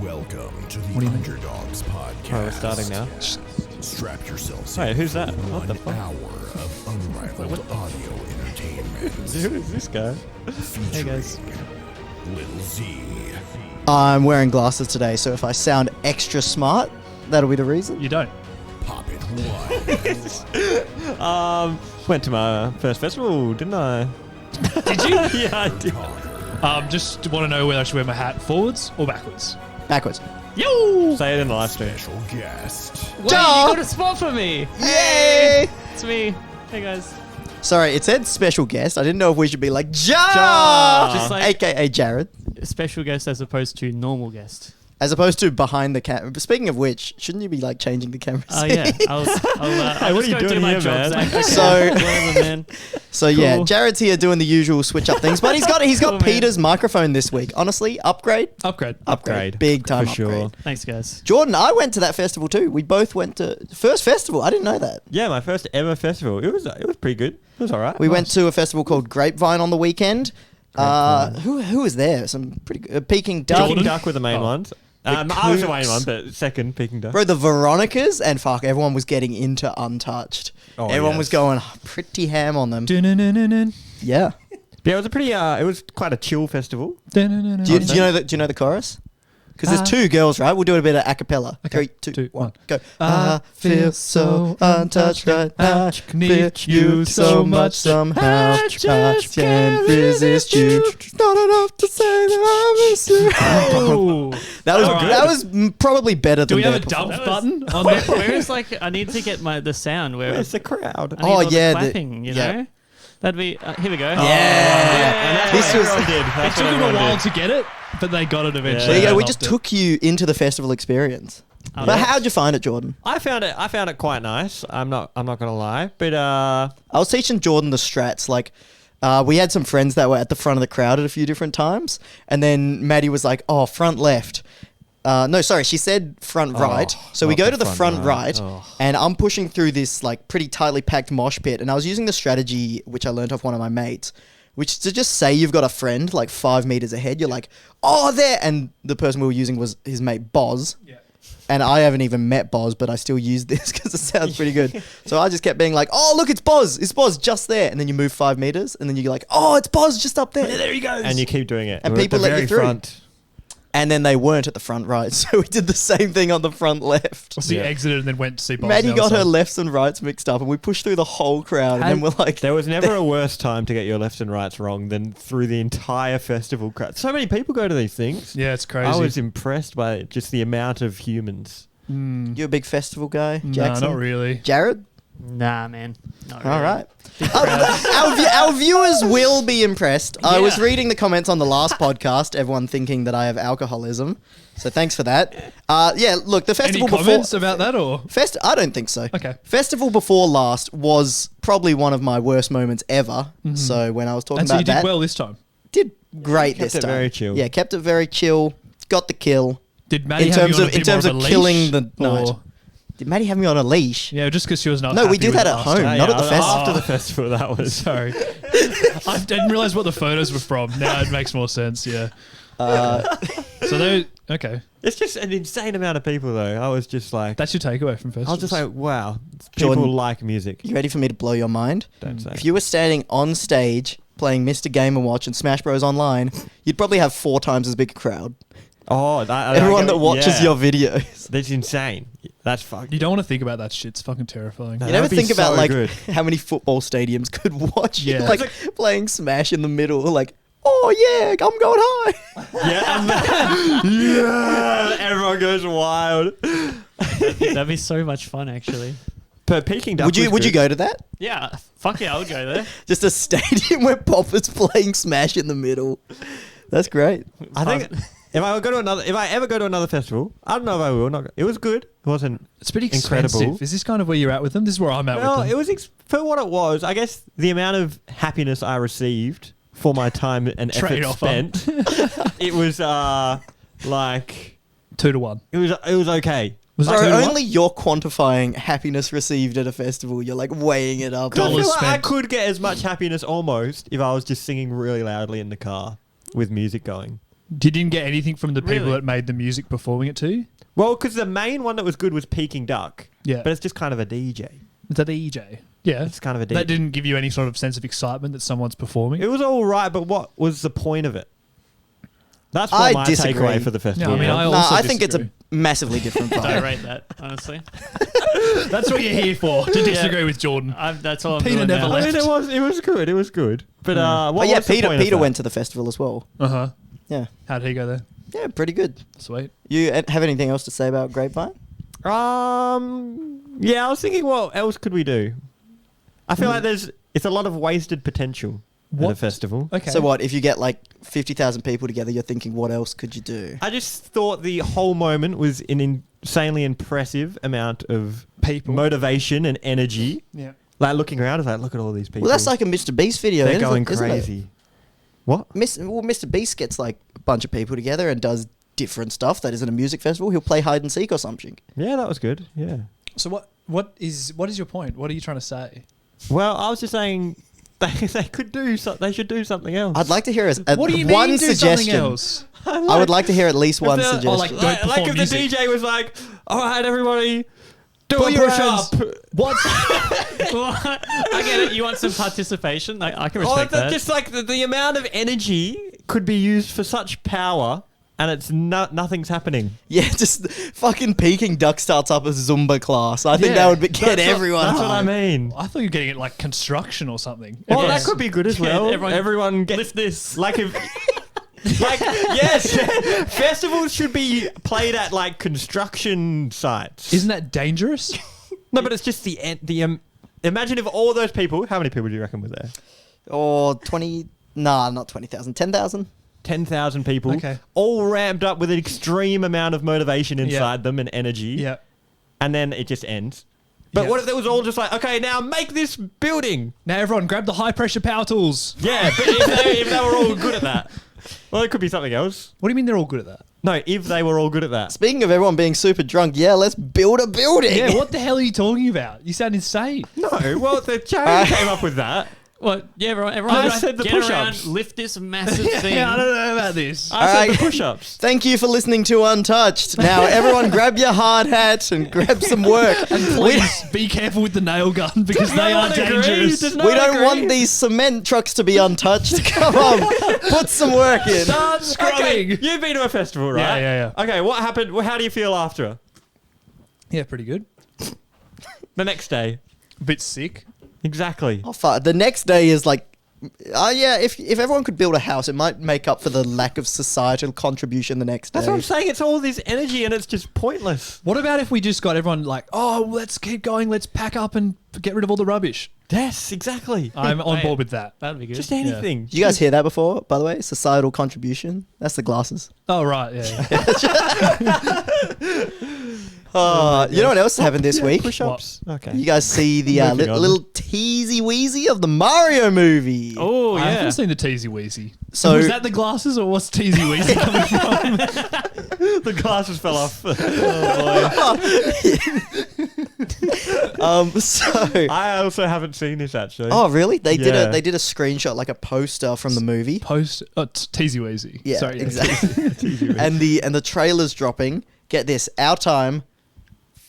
Welcome to the Underdogs podcast. Oh, we're starting now. Strap yourselves Wait, in who's for that? What the 1 fuck? hour of unrivaled audio entertainment. Who is this guy? Hey guys. Little Z. I'm wearing glasses today, so if I sound extra smart, that'll be the reason. You don't. Pop it one. Went to my first festival, didn't I? Did you? Yeah, I did. Cogger. Just want to know whether I should wear my hat forwards or backwards. Backwards. Yo! Say it in the live stream. Special guest. Wait, Ja! you got a spot for me. Yay! It's me. Hey guys. Sorry, it said special guest. I didn't know if we should be like Ja! Ja! Just like AKA Jared. special guest as opposed to normal guest. As opposed to behind the camera. Speaking of which, shouldn't you be like changing the camera? Oh yeah. I'll Hey, what just are you go doing do my here, job, man? Zack. Okay, So- whatever, man. So yeah, Cool. Jared's here doing the usual switch up things, but he's got Cool, man. Peter's microphone this week. Honestly, upgrade. Upgrade. Big time For upgrade. sure. Thanks, guys. Jordan, I went to that festival too. We both went to first festival. I didn't know that. Yeah, my first ever festival. It was pretty good. It was alright. We went to a festival called Grapevine on the weekend. Grapevine. Who was there? Some pretty good. Peking Duck. Peking Duck were the main Oh. ones. The I was the main Coots. one, but second Peking Duck. Bro, the Veronicas and fuck, everyone was getting into Untouched. Oh, Everyone yes. was going pretty ham on them. Dun-dun-dun-dun-dun. Yeah. Yeah, it was a pretty. It was quite a chill festival. Dun-dun-dun-dun. Do you know the chorus? Because there's two girls, right? We'll do a bit of a cappella. Okay. 3, 2, Two, 1, one. go. I feel so untouched right now. Need you so much somehow. I just can't resist you. It's not enough to say that I miss you. Oh. That was Alright. that was probably better Do than we have a their dump performance. button on Where, there? where is like I need to get the sound where Where's the crowd? I need Oh, all yeah, the the- clapping, you yeah. know. That'd be here we go. Yeah. And that's This what was- everyone did. It That's took what them a everyone while did. to get it, but they got it eventually. There you Yeah. go. We They just helped it. took you into the festival experience. Oh, But yeah. how'd you find it, Jordan? I found it quite nice. I'm not gonna lie, but I was teaching Jordan the strats. Like, we had some friends that were at the front of the crowd at a few different times, and then Maddie was like, "Oh, front left." No, sorry, she said front right. So we not go the to the front front right. right, Oh. and I'm pushing through this like pretty tightly packed mosh pit, and I was using the strategy which I learned off one of my mates, which is to just say you've got a friend like 5 meters ahead. You're like, "Oh, there," and the person we were using was his mate Boz. Yeah. And I haven't even met Boz, but I still use this because it sounds pretty good. So I just kept being like, "Oh, look, it's Boz. It's Boz just there." And then you move 5 meters, and then you're like, "Oh, it's Boz just up there." There he goes. and you keep doing it. And We're at people the let you very through. front. And then they weren't at the front right, so we did the same thing on the front left. So you Yeah. exited and then went to see Boz. Maddie on the got other her side. lefts and rights mixed up, and we pushed through the whole crowd. And then we're like, There was never a worse time to get your lefts and rights wrong than through the entire festival crowd. So many people go to these things. Yeah, it's crazy. I was impressed by just the amount of humans. "You a big festival guy, No, Jackson?" not really. Jared? Nah, man. Not All really. right. Our viewers will be impressed. I was Yeah. reading the comments on the last podcast, everyone thinking that I have alcoholism. So thanks for that. Yeah, look, the Any festival before... comments about that or? I don't think so. Okay. Festival before last was probably one of my worst moments ever. So when I was talking And so about you did that, well this time. did great Kept this it time. very chill. Yeah, kept it very chill. Got the kill. Did Maddie In have terms you on of- a in bit more terms of of a leash, killing the night. or- Did Maddie have me on a leash? Yeah, just because she was not. No, we happy do with that it at last home. time. Not at the festival. After the festival, that was. Sorry, I didn't realize what the photos were from. Now it makes more sense. Yeah. So they okay. It's just an insane amount of people, though. I was just like, That's your takeaway from I festivals. was just like, wow, people Jordan. like music. You ready for me to blow your mind? Don't say. If you were standing on stage playing Mr. Game & Watch and Smash Bros. Online, you'd probably have 4 times as big a crowd. Everyone that watches your videos. That's insane. That's fucking. you don't want to think about that shit. It's fucking terrifying. No. You never That'd be think about so like good. how many football stadiums could watch you Yeah. like playing Smash in the middle, like, "Oh yeah, I'm going high." Yeah, and yeah, everyone goes wild. That'd be so much fun, actually. But Peking Duck Would you go to that? Yeah. Fuck yeah, I would go there. Just a stadium where Popper's playing Smash in the middle. That's great. I think if I ever go to another festival, I don't know if I will. Not. It was good. It wasn't. It's pretty Incredible. expensive. Is this kind of where you're at with them? This is where I'm at Well, with them. it was for what it was. I guess the amount of happiness I received for my time and effort Trade-off, spent, it was like 2 to 1. it was okay. Was So it 2 to 1? only you're quantifying happiness received at a festival. You're like weighing it up. I feel Dollars like I spent. could get as much happiness almost if I was just singing really loudly in the car with music going. You didn't get anything from the people Really? that made the music performing it to you? Well, because the main one that was good was Peking Duck. Yeah. But it's just kind of a DJ. Is that the EJ? Yeah. It's kind of a DJ. That didn't give you any sort of sense of excitement that someone's performing? It was all right, but what was the point of it? That's what I my disagree. takeaway for the festival. I mean, was. I Nah, also I think it's a disagree. massively different Don't vibe. rate that, honestly. That's what you're here for, to disagree with Jordan. That's all I'm Peter doing never now. I mean, left. it was good. It was good. But what But yeah, was the point of Peter that? went to the festival as well. Uh-huh. Yeah. How'd he go there? Yeah, pretty good. Sweet. You have anything else to say about Grapevine? Yeah, I was thinking, what else could we do? I feel like it's a lot of wasted potential at a What? festival. Okay. So what, if you get like 50,000 people together, you're thinking, what else could you do? I just thought the whole moment was an insanely impressive amount of People. motivation and energy. Yeah. Like looking around, it's like, look at all these people. Well, that's like a Mr. Beast video. they're isn't going it? Isn't it? crazy. What? Mr. Beast gets like a bunch of people together and does different stuff that isn't a music festival. He'll play hide and seek or something. Yeah, that was good. Yeah. So what is your point? What are you trying to say? Well, I was just saying they could do they should do something else. I'd like to hear What do you one mean do something suggestion. else? I would like to hear at least one they're- suggestion. Oh, like, don't like perform if music. the DJ was like, all right, everybody, do Put a your push hands- up. What? I get it. You want some participation? I can Oh, respect that. just like the amount of energy could be used for such power, and it's nothing's happening. Yeah, just fucking Peking Duck starts up a Zumba class. I think Yeah, that would get that's what- everyone. That's what I hyped. mean. I thought you were getting it like construction or something. Well, Yes. that could be good as Yeah, well. everyone Everyone gets lift this. like if. Like yes, festivals should be played at like construction sites. Isn't that dangerous? No, but it's just the imagine if all those people. How many people do you reckon were there? Or 20. Nah, not 20,000. 10,000? 10,000 people, Okay. all ramped up with an extreme amount of motivation inside them and energy, Yeah. and then it just ends. But Yeah. what if it was all just like, okay, now make this building? Now everyone grab the high pressure power tools. Yeah, but if they were all good at that, well, it could be something else. What do you mean they're all good at that? No, if they were all good at that. Speaking of everyone being super drunk, yeah, let's build a building. Yeah, what the hell are you talking about? You sound insane. No, well, the charity came up with that. What? Yeah, everyone I said the get push-ups. around, lift this massive thing. Yeah, I don't know about this. I said Alright. the push-ups. Thank you for listening to Untouched. Now, everyone grab your hard hat and grab some work. Please be careful with the nail gun because they no are one agrees. dangerous. Does We no one don't agree? want these cement trucks to be untouched. Come on, put some work in. Start scrubbing. Okay, you've been to a festival, right? Yeah. Okay, what happened? Well, how do you feel after? Yeah, pretty good. The next day. A bit sick. Exactly. Oh, fuck. The next day is like, yeah, if everyone could build a house, it might make up for the lack of societal contribution the next day. That's what I'm saying. It's all this energy and it's just pointless. What about if we just got everyone like, oh, let's keep going, let's pack up and get rid of all the rubbish? Yes, exactly. I'm on Hey, board with that. That'd be good. Just anything. Did you guys hear that before, by the way? Societal contribution. That's the glasses. Oh, right, yeah. You know what else happened this week? Push-ups. Okay. You guys see the Moving on. little teasy weezy of the Mario movie. Oh, I yeah. haven't seen the Teasy Weezy. So- was that the glasses or what's Teasy Weezy coming from? The glasses fell off. So. I also haven't seen this actually. Oh really? They Yeah. did a screenshot, like a poster from the movie. Post Teasy Weezy. Yeah, Sorry, exactly. and the trailer's dropping. Get this, our time,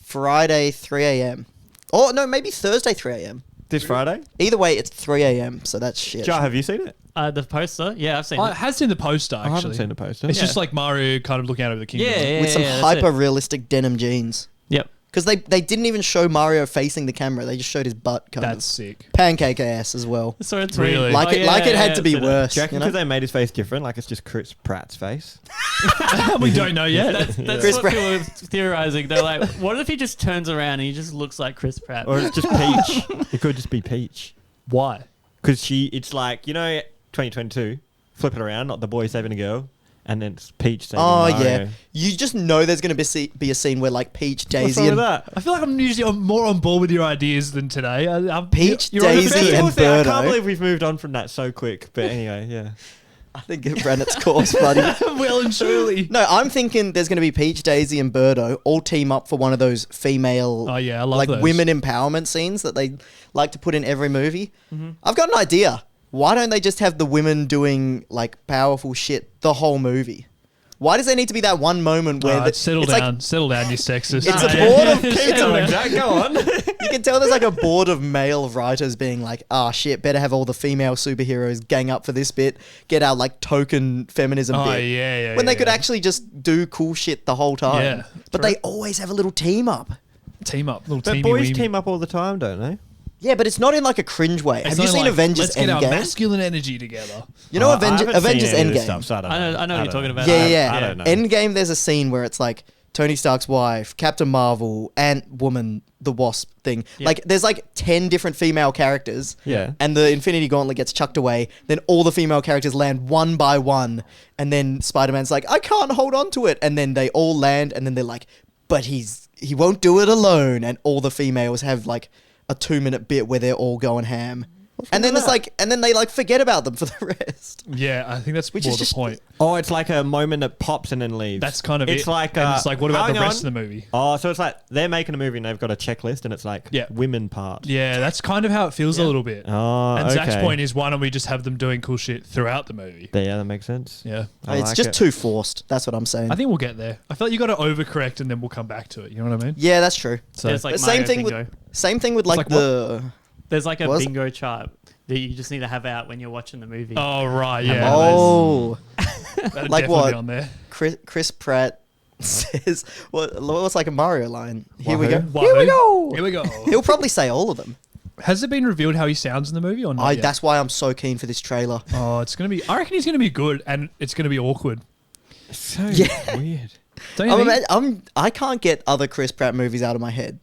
Friday 3 a.m. Oh no, maybe Thursday 3 a.m. This Friday? Either way, it's 3 a.m. So that's shit. Jar, have you seen it? The poster? Yeah, I've seen I it. have seen the poster actually. I haven't seen the poster. It's Yeah. just like Mario kind of looking out over the kingdom. Yeah, With some that's it. hyper realistic denim jeans. Yep. Because they didn't even show Mario facing the camera. They just showed his butt kind That's of. sick. Pancake ass as well. So it's Really? Like it had to be I've seen it. worse. Do you reckon You know? because they made his face different, like it's just Chris Pratt's face? We don't know yet. That's Chris what Pratt. people are theorizing. They're like, what if he just turns around and he just looks like Chris Pratt? Or it's just Peach? It could just be Peach. Why? Because it's like, 2022, flip it around, not the boy saving a girl, and then it's Peach saving Oh Mario. yeah, you just know there's going to be a scene where like Peach, What's Daisy, wrong and with that? I feel like I'm usually more on board with your ideas than today. Peach, you're on the Daisy, fence. and Festival thing, I Birdo. can't believe we've moved on from that so quick. But anyway, yeah. I think it ran its course, buddy. Well and truly. No, I'm thinking there's going to be Peach, Daisy, and Birdo all team up for one of those female, Oh yeah, I love like those. women empowerment scenes that they like to put in every movie. I've got an idea. why don't they just have the women doing like powerful shit the whole movie? Why does there need to be that one moment where settle it's down, like, settle down, you sexist. it's a board of Keep going, Zack. Go on. you can tell there's like a board of male writers being like, ah, shit, better have all the female superheroes gang up for this bit, get our like token feminism Oh, bit. yeah. When they could actually just do cool shit the whole time. Yeah, But they always have a little team up. team up, little But teamy boys weemy. team up all the time, don't they? Yeah, but it's not in like a cringe way. It's Have you not seen like, Avengers let's get our Endgame? masculine energy together. You know I Avengers haven't seen Avengers any of this Endgame? stuff, so I don't I know what you're talking about. Yeah. I don't know. Endgame, there's a scene where it's like Tony Stark's wife, Captain Marvel, Ant-Woman, the Wasp thing. Yeah. Like, there's like 10 different female characters. Yeah. And the Infinity Gauntlet gets chucked away. Then all the female characters land one by one. And then Spider-Man's like, I can't hold on to it. And then they all land. And then they're like, but he won't do it alone. And all the females have like a 2-minute bit where they're all going ham. And then it's like, and then they like forget about them for the rest. Yeah, I think that's Which more is the just- point. Oh, it's like a moment that pops and then leaves. That's kind of it's it. like And it's like, what about the hang rest on. of the movie? Oh, so it's like they're making a movie and they've got a checklist and it's like Yeah. women part. Yeah, that's kind of how it feels a little bit. Oh, And okay. Zach's point is, why don't we just have them doing cool shit throughout the movie? Yeah, that makes sense. Yeah. I It's like just it. too forced. That's what I'm saying. I think we'll get there. I feel like you got to overcorrect and then we'll come back to it. You know what I mean? Yeah, that's true. So There's like But Mario same thing bingo. with same thing with like, like the There's like a Was- bingo chart that you just need to have out when you're watching the movie. oh right, yeah. oh That'd like definitely what? be on there. Chris Pratt says what's like a Mario line. Here we Wahoo. go. Here we go. Here we go. He'll probably say all of them. Has it been revealed how he sounds in the movie or not? yet? That's why I'm so keen for this trailer. Oh, it's gonna be. I reckon he's gonna be good, and it's gonna be awkward. So Yeah. weird. Don't you think? I can't get other Chris Pratt movies out of my head.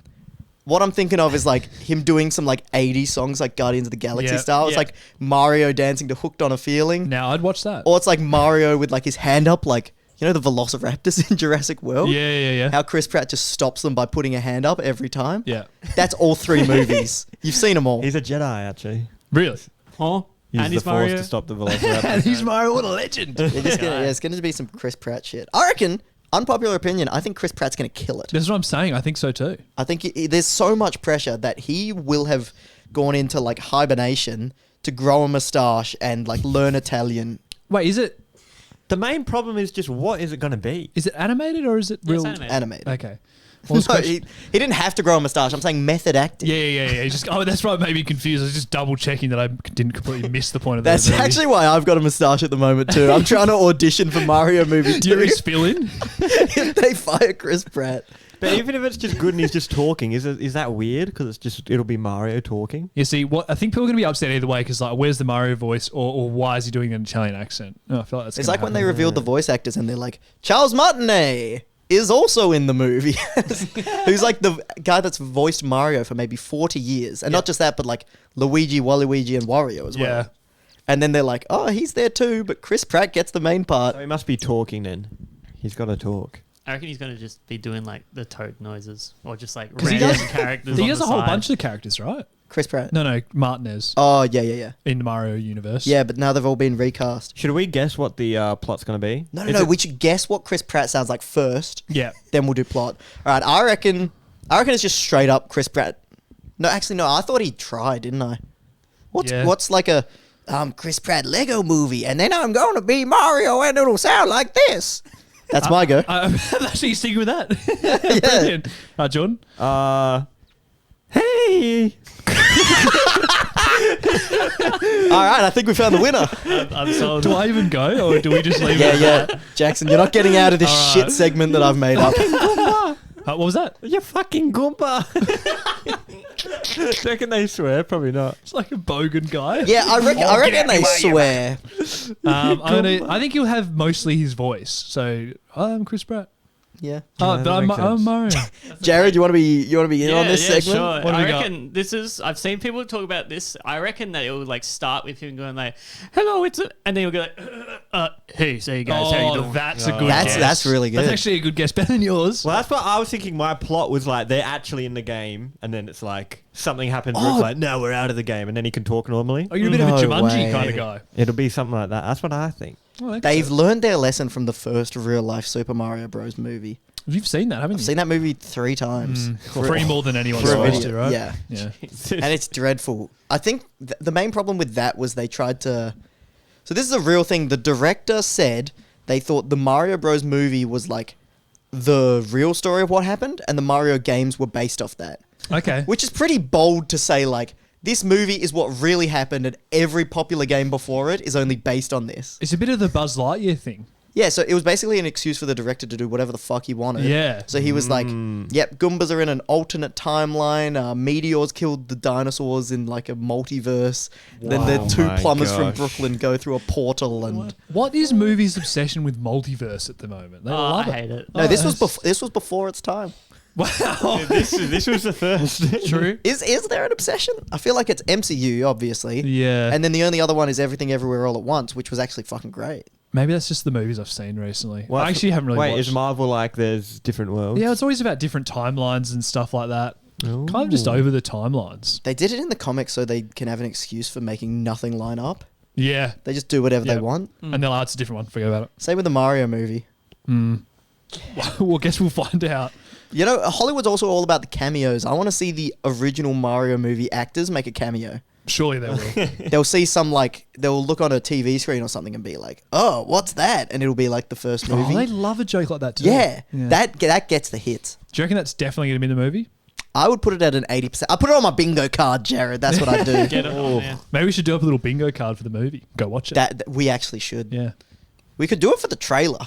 What I'm thinking of is like him doing some like 80s songs like Guardians of the Galaxy Yeah, style. It's yeah. like Mario dancing to Hooked on a Feeling. Now I'd watch that. Or it's like Mario with like his hand up like, you know the Velociraptors in Jurassic World? Yeah. How Chris Pratt just stops them by putting a hand up every time? Yeah. That's all 3 movies. You've seen them all. He's a Jedi, actually. Really? Huh? He's And the he's force Mario. to stop the Velociraptor. He's Mario. What a legend. It's gonna be some Chris Pratt shit. I reckon, unpopular opinion, I think Chris Pratt's gonna kill it. That's what I'm saying. I think so too. I think there's so much pressure that he will have gone into like hibernation to grow a moustache and like learn Italian. Wait, is it The main problem is just what is it going to be? is it animated or is it Yeah, real? it's animated. Okay. Well, No, he didn't have to grow a moustache. I'm saying method acting. yeah. He's just, that's right. Maybe confused. I was just double checking that I didn't completely miss the point of That's the movie. actually why I've got a moustache at the moment too. I'm trying to audition for Mario movie Do you 2 always fill in? if they fire Chris Pratt. But even if it's just good and he's just talking, is that weird? Because it'll be Mario talking. You see, what I think people are going to be upset either way because like, where's the Mario voice or why is he doing an Italian accent? Oh, I feel like that's It's gonna like when they happen. revealed the voice actors and they're like, Charles Martinet is also in the movie. Who's like the guy that's voiced Mario for maybe 40 years. And not just that, but like Luigi, Waluigi, and Wario as well. Yeah. And then they're like, oh, he's there too, but Chris Pratt gets the main part. So he must be talking then. He's got to talk. I reckon he's going to just be doing like the Toad noises or just like 'Cause he random does- characters. He on has the a whole side. bunch of characters, right? Chris Pratt. No, Martinez Oh, yeah. in the Mario universe. Yeah, but now they've all been recast. Should we guess what the plot's going to be? No, Is it- we should guess what Chris Pratt sounds like first. Yeah. Then we'll do plot. All right, I reckon it's just straight up Chris Pratt. No, actually, no. I thought he tried, didn't I? Yeah. What's like a Chris Pratt Lego movie, and then I'm going to be Mario, and it'll sound like this. That's my go. I'm actually sticking with that. Brilliant. Jordan? Hey! All right, I think we found the winner. I'm sold. Do I even go or do we just leave it? Yeah. Jackson, you're not getting out of this All shit right. segment that I've made up. What was that? You fucking Goomba! Reckon they swear? Probably not. It's like a bogan guy. Yeah, I reckon they swear. I think you'll have mostly his voice. So I'm Chris Pratt. Yeah. Oh, that but makes I'm sense. Mario. Jared, you want to be in on this segment? Sure. What do I we got? reckon this is. I've seen people talk about this. I reckon that it will like start with him going like, "Hello, it's," and then he'll go like, "Hey, so you guys, how you Oh, doing?" that's a good That's guess. really good. That's actually a good guess. Better than yours. Well, that's what I was thinking. My plot was like they're actually in the game, and then it's like something happens where it's like, no, we're out of the game, and then he can talk normally. Oh, you're a bit of a No Jumanji way. kind of guy. It'll be something like that. That's what I think. Oh, I think They've so. learned their lesson from the first real life Super Mario Bros. Movie. You've seen that, haven't I've you? seen that movie 3 times. Three more than anyone's For a supposed video, to, right? yeah. Yeah. And it's dreadful. I think the main problem with that was they tried to... So this is a real thing. The director said they thought the Mario Bros. Movie was like the real story of what happened, and the Mario games were based off that. Okay. Which is pretty bold to say, like, this movie is what really happened, and every popular game before it is only based on this. It's a bit of the Buzz Lightyear thing. Yeah, so it was basically an excuse for the director to do whatever the fuck he wanted. Yeah. So he was like, yep, Goombas are in an alternate timeline. Meteors killed the dinosaurs in like a multiverse. Then the 2 my plumbers from gosh. Brooklyn go through a portal and... What is movies' obsession with multiverse at the moment? They love I it. hate it. No, this was that's- this was before its time. Wow. This was the first. True. Is there an obsession? I feel like it's MCU, obviously. Yeah. And then the only other one is Everything Everywhere All at Once, which was actually fucking great. Maybe that's just the movies I've seen recently. Well, I actually haven't really Wait, watched. is Marvel like there's different worlds? Yeah, it's always about different timelines and stuff like that. Kind of just over the timelines. They did it in the comics so they can have an excuse for making nothing line up. Yeah. They just do whatever they Yep. want. And they're like, it's a different one. Forget about it. Same with the Mario movie. Well, guess we'll find out. You know, Hollywood's also all about the cameos. I want to see the original Mario movie actors make a cameo. Surely they will. They'll see some, like, they'll look on a TV screen or something and be like, oh, what's that? And it'll be like the first Oh, movie. they love a joke like that too. Yeah, that gets the hits. Do you reckon that's definitely going to be in the movie? I would put it at an 80%. I put it on my bingo card, Jared. That's what I do. Get it on there. Maybe we should do up a little bingo card for the movie. Go watch it. That we actually should. Yeah. We could do it for the trailer,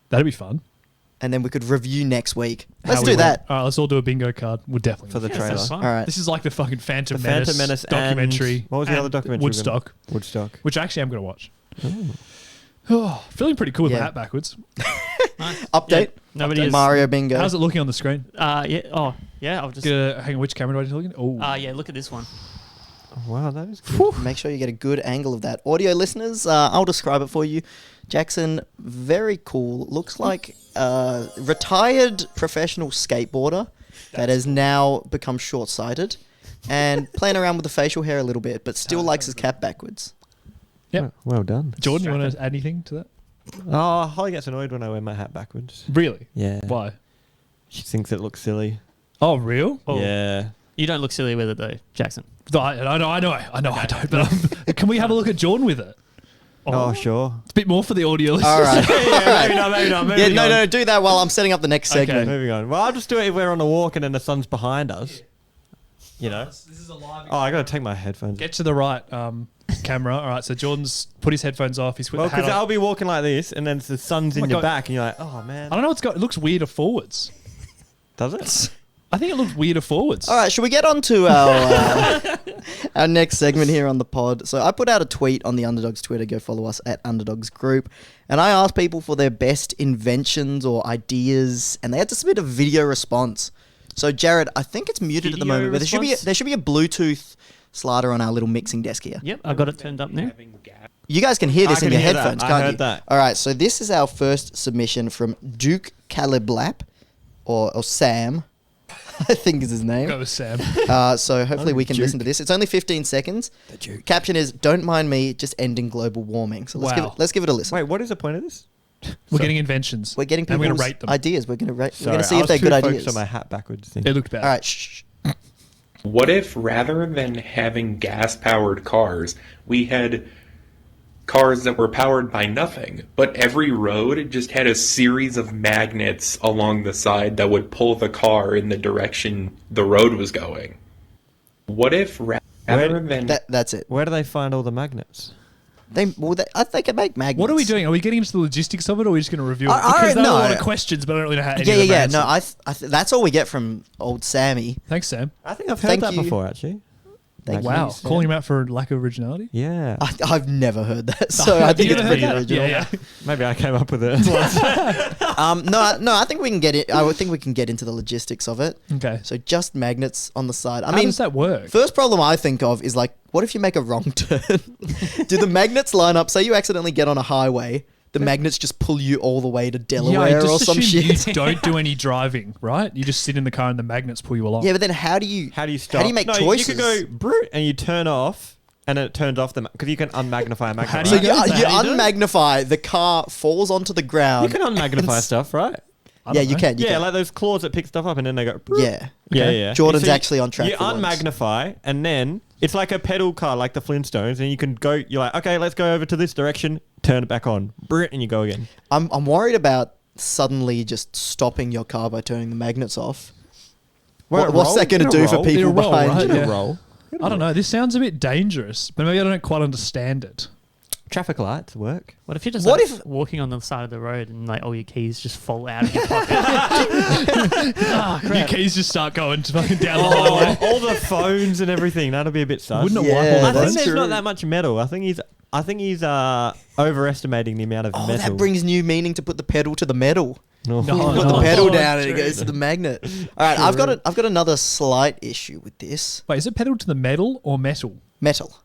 That'd be fun. and then we could review next week. How Let's we do that. All right, let's all do a bingo card. We'll definitely For the Yeah, trailer. that's fine. All right. This is like the fucking Phantom The Menace, Phantom Menace documentary. and- what was the other and documentary? Woodstock, Woodstock. which actually I'm going to watch. Oh, feeling pretty cool with Yeah. my hat backwards. Nice. Update. Nobody Update. is. Mario bingo. How's it looking on the screen? Yeah. Oh, yeah. I'll just. Hang on, which camera do I need to look in? Oh, Yeah. Look at this one. Wow, that is good. Make sure you get a good angle of that. Audio listeners, I'll describe it for you. Jackson, very cool. Looks like a retired professional skateboarder that has now become short-sighted and playing around with the facial hair a little bit, but still likes his cap backwards. Yep. Well done. Jordan, you want to add anything to that? Oh, Holly gets annoyed when I wear my hat backwards. Really? Yeah. Why? She thinks it looks silly. Oh, real? Oh. Yeah. You don't look silly with it though, Jackson. I know, I don't. But can we have a look at Jordan with it? Oh, sure. It's a bit more for the audio listeners. All right. Maybe not, maybe not. Yeah, no, do that while I'm setting up the next Okay. segment. Moving on. Well, I'll just do it if we're on a walk and then the sun's behind us. You know? This is a live. Oh, I got to take my headphones. Get to the right camera. All right, so Jordan's put his headphones off. He's put Well, the hat because on. I'll be walking like this and then the sun's in my your God. back and you're like, oh, man. I don't know what's got. It looks weirder forwards. Does it? I think it looks weirder forwards. All right, should we get on to our next segment here on the pod? So I put out a tweet on the Underdogs Twitter. Go follow us at Underdogs Group. And I asked people for their best inventions or ideas, and they had to submit a video response. So Jared, I think it's muted at the Video moment, but response? there should be a Bluetooth slider on our little mixing desk here. Yep. I got it turned up now. You guys can hear this I in can your hear that. headphones, I can't heard you? that. All right, so this is our first submission from Duke Caliblap, or Sam, I think is his name. Go with Sam. So hopefully we can listen to this. It's only 15 seconds. Caption is, don't mind me, just ending global warming. So Wow. let's give it a listen. Wait, what is the point of this? We're getting inventions. We're getting and we're people's gonna rate them. ideas. We're going to Sorry, see I if was they're too good focused ideas. on my hat backwards thing. It looked bad. All right, shh. What if rather than having gas-powered cars, we had cars that were powered by nothing, but every road just had a series of magnets along the side that would pull the car in the direction the road was going? What if rather than... That's it. Where do they find all the magnets? They can make magnets. What are we doing? Are we getting into the logistics of it, or are we just going to review it? I Because don't there are a lot know. of questions, but I don't really know how any Yeah, of them yeah, are yeah. answered. No, that's all we get from old Sammy. Thanks, Sam. I think I've heard Thank that you. before, actually. Thank Wow, you, Sam. calling him out for lack of originality. Yeah. I've never heard that, so I think You it's never pretty heard that? original. Yeah, yeah. Maybe I came up with it. No, I think we can get it. I would think we can get into the logistics of it. Okay. So just magnets on the side. I How mean, does that work? first problem I think of is like, what if you make a wrong turn? Do the magnets line up? Say you accidentally get on a highway, the magnets just pull you all the way to I Delaware or just some assume shit. you don't do any driving, right? You just sit in the car and the magnets pull you along. Yeah, but then how do you stop? How do you make no, choices? You could go brute and you turn off, and it turns off the because you can unmagnify a magnet. How do So you you, go? you How do you do it? unmagnify, the car falls onto the ground. You can unmagnify stuff, right? I Yeah, don't you know. can. You Yeah, can. like those claws that pick stuff up and then they go. Yeah. Yeah, Okay. yeah. Jordan's So actually on track You for once. unmagnify, and then it's like a pedal car, like the Flintstones, and you can go. You're like, okay, let's go over to this direction. Turn it back on, and you go again. I'm worried about suddenly just stopping your car by turning the magnets off. What's that going to do for people It'll roll, behind right? you? Yeah. Roll. I don't know. This sounds a bit dangerous, but maybe I don't quite understand it. Traffic lights work. What if you're just What like, if- walking on the side of the road and like all your keys just fall out of your pocket? Your keys just start going to fucking down the highway. All the phones and everything. That'll be a bit sus. Wouldn't it Yeah, wipe all I the think that's there's true. not that much metal. I think he's overestimating the amount of Oh, metal. that brings new meaning to put the pedal to the metal. No. You put the no. pedal Oh, down and it true. goes to the magnet. All right, I've got another slight issue with this Wait, is it pedal to the metal or metal? metal.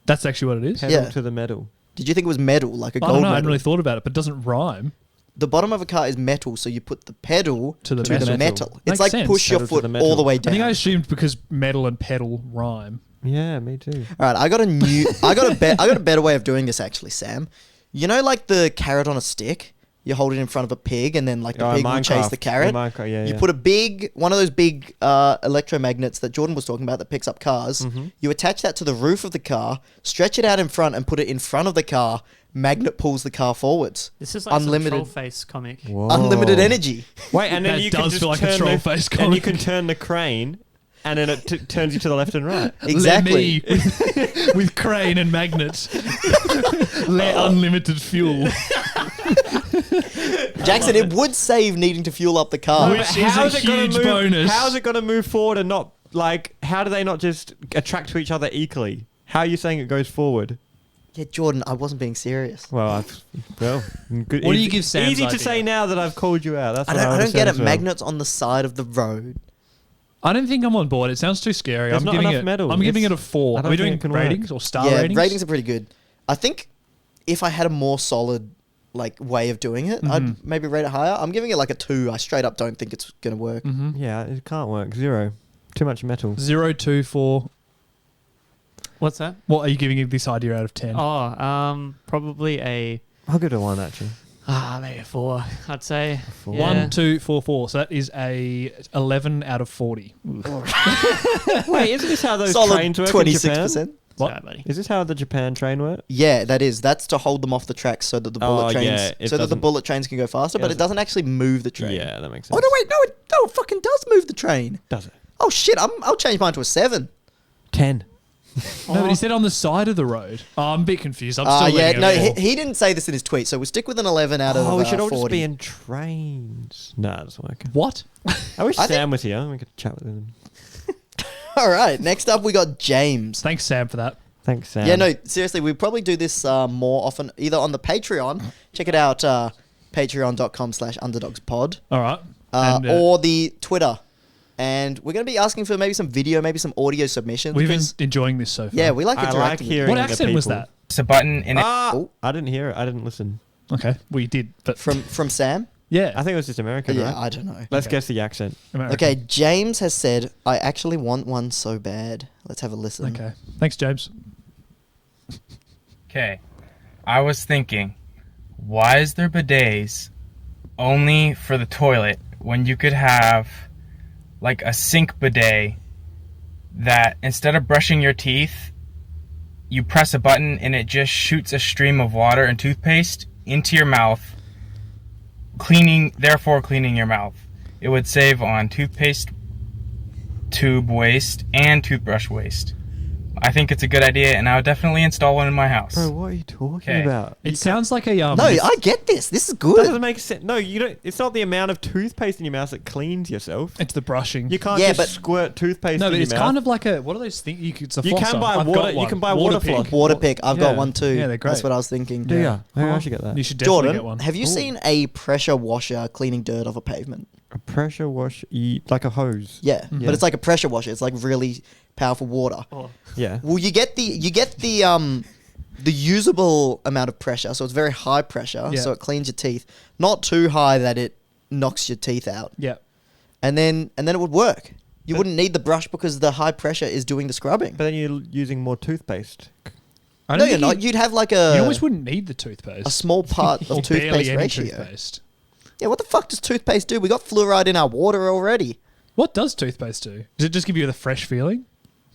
That's actually what it is. Pedal Yeah. to the metal. Did you think it was metal, like a I gold don't know. I medal? hadn't really thought about it, but it doesn't rhyme. The bottom of a car is metal, so you put the pedal To the metal. metal. It's Makes like sense. push your Pedal to the foot metal. all the way I down. think I assumed because metal and pedal rhyme. Yeah, me too. All right, I got a better way of doing this actually, Sam. You know, like the carrot on a stick. You hold it in front of a pig, and then like the Oh, pig will chase Minecraft. the carrot. In Minecraft, yeah, You yeah. put one of those big electromagnets that Jordan was talking about that picks up cars. Mm-hmm. You attach that to the roof of the car, stretch it out in front, and put it in front of the car. Magnet pulls the car forwards. This is like Unlimited. some troll face comic. Whoa. Unlimited energy. Wait, and then That you can does just feel like a turn troll the, face and you comic. can turn the crane, and then it turns you to the left and right. Exactly. Let me with crane and magnets. Let unlimited fuel. Jackson, it would save needing to fuel up the car. Which But is how a is it gonna huge move, bonus. How is it going to move forward and not like? How do they not just attract to each other equally? How are you saying it goes forward? Yeah, Jordan, I wasn't being serious. Well, good. What do you give Sam's Easy to idea? say now that I've called you out. That's I what don't would've get said it. as well. Magnets on the side of the road. I don't think I'm on board. It sounds too scary. There's I'm not giving enough it. metal. I'm giving it a It's- 4. I Are don't we think doing it can work. ratings or star Yeah, ratings? ratings are pretty good. I think if I had a more solid like way of doing it, I'd maybe rate it higher. I'm giving it like a 2. I straight up don't think it's gonna work. Yeah, it can't work. 0. Too much metal. 0, 2, 4. What's that? What are you giving this idea out of 10? Oh, probably a I'll give it a 1 actually. maybe a 4. I'd say. 4. Yeah. 1, 2, 4, 4. So that is a 11 out of 40. Wait, isn't this how those Solid trains work in 26%. Japan? What? Sorry, buddy. Is this how the Japan train works? Yeah, that's to hold them off the tracks so that the bullet Oh, trains yeah, it so that the doesn't- bullet trains can go faster, but it doesn't actually move the train. Yeah, that makes Oh sense. no, wait, no, it fucking does move the train. Does it? Oh shit, I'll change mine to a 7. 10. No, but he said on the side of the road. Oh, I'm a bit confused. I'm still Yeah, letting no, it he didn't say this in his tweet, so we'll stick with an 11 out of Oh, we should all 40. just be in trains. No, it doesn't work. What? I wish I think- Sam was here. We could chat with him. All right, next up we got James. Thanks, Sam, for that. Thanks, Sam. Yeah, no, seriously, we probably do this more often, either on the Patreon. Check it out, patreon.com/underdogspod, All right. And, or the Twitter. And we're going to be asking for maybe some video, maybe some audio submissions. we've been because- enjoying this so far. yeah, we like I interacting. like with hearing What the accent was people. that? It's a button in it. Ah, Oh. I didn't hear it. I didn't listen. Okay, we did, but from Sam. yeah, I think it was just American, Yeah, right? I don't know. Let's guess the accent. American. Okay, James has said, "I actually want one so bad." Let's have a listen. Okay. Thanks, James. Okay. I was thinking, why is there bidets only for the toilet when you could have like a sink bidet that instead of brushing your teeth, you press a button and it just shoots a stream of water and toothpaste into your mouth, therefore cleaning your mouth. It would save on toothpaste tube waste and toothbrush waste. I think it's a good idea, and I would definitely install one in my house. Bro, what are you talking Okay. about? It sounds like a No, I get this. This is That good. doesn't make sense. No, you don't. It's not the amount of toothpaste in your mouth that cleans yourself. It's the brushing. You can't Yeah, just but- squirt toothpaste no, in but your it's mouth. kind of like a what are those things? It's a You can flosser. buy I've water- got you one. can buy water pick. floss. Water pick. I've got Yeah. one too. Yeah, they're great. That's what I was thinking. Do ya? Maybe I should get that. You should definitely get Jordan, one. have you seen a pressure washer cleaning dirt off a pavement? A pressure wash, like a hose. Yeah, but it's like a pressure washer. It's like really powerful water. Yeah. Well, you get the usable amount of pressure, so it's very high pressure, Yeah. so it cleans your teeth. Not too high that it knocks your teeth out, Yeah. and then it would work. You wouldn't need the brush because the high pressure is doing the scrubbing. But then you're using more toothpaste. I No, don't you're think not. You'd have like a You almost wouldn't need the toothpaste. small part or of barely toothpaste any ratio. toothpaste. Yeah, what the fuck does toothpaste do? We got fluoride in our water already. What does toothpaste do? Does it just give you the fresh feeling?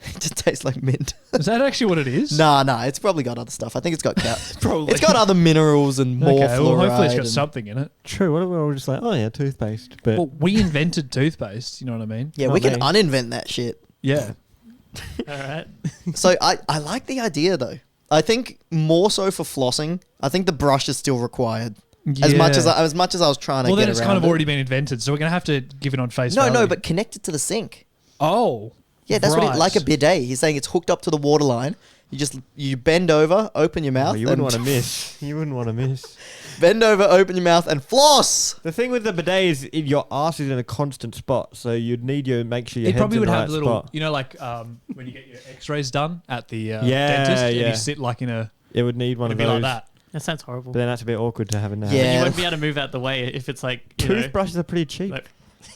It just tastes like mint. Is that actually what it is? Nah, it's probably got other stuff. I think it's got Probably. It's got other minerals and more Okay, fluoride. well, hopefully it's got and- something in it. True. What if we were all just like, oh yeah, toothpaste? But Well, we invented toothpaste. You know what I mean? Yeah, Not we can me. uninvent that shit. Yeah. All right. So I like the idea though. I think more so for flossing. I think the brush is still required. As much as I was trying to Well, get then it's around kind of it. already been invented, so we're gonna have to give it on face No, value. but connected to the sink. Oh. Yeah, that's what right. it like a bidet. He's saying it's hooked up to the water line. You bend over, open your mouth, you wouldn't want to miss. You wouldn't want to miss. bend over, open your mouth, and floss. The thing with the bidet is your ass is in a constant spot, so you'd need you make sure your It head's probably in would the have right little, spot. you know, like when you get your X-rays done at the dentist, yeah. and you sit like in a, It would need one it'd of be those. like that. That sounds horrible. But then that's a bit awkward to have in the Yeah. house. You won't be able to move out the way if it's like you know, Toothbrushes are pretty cheap. like,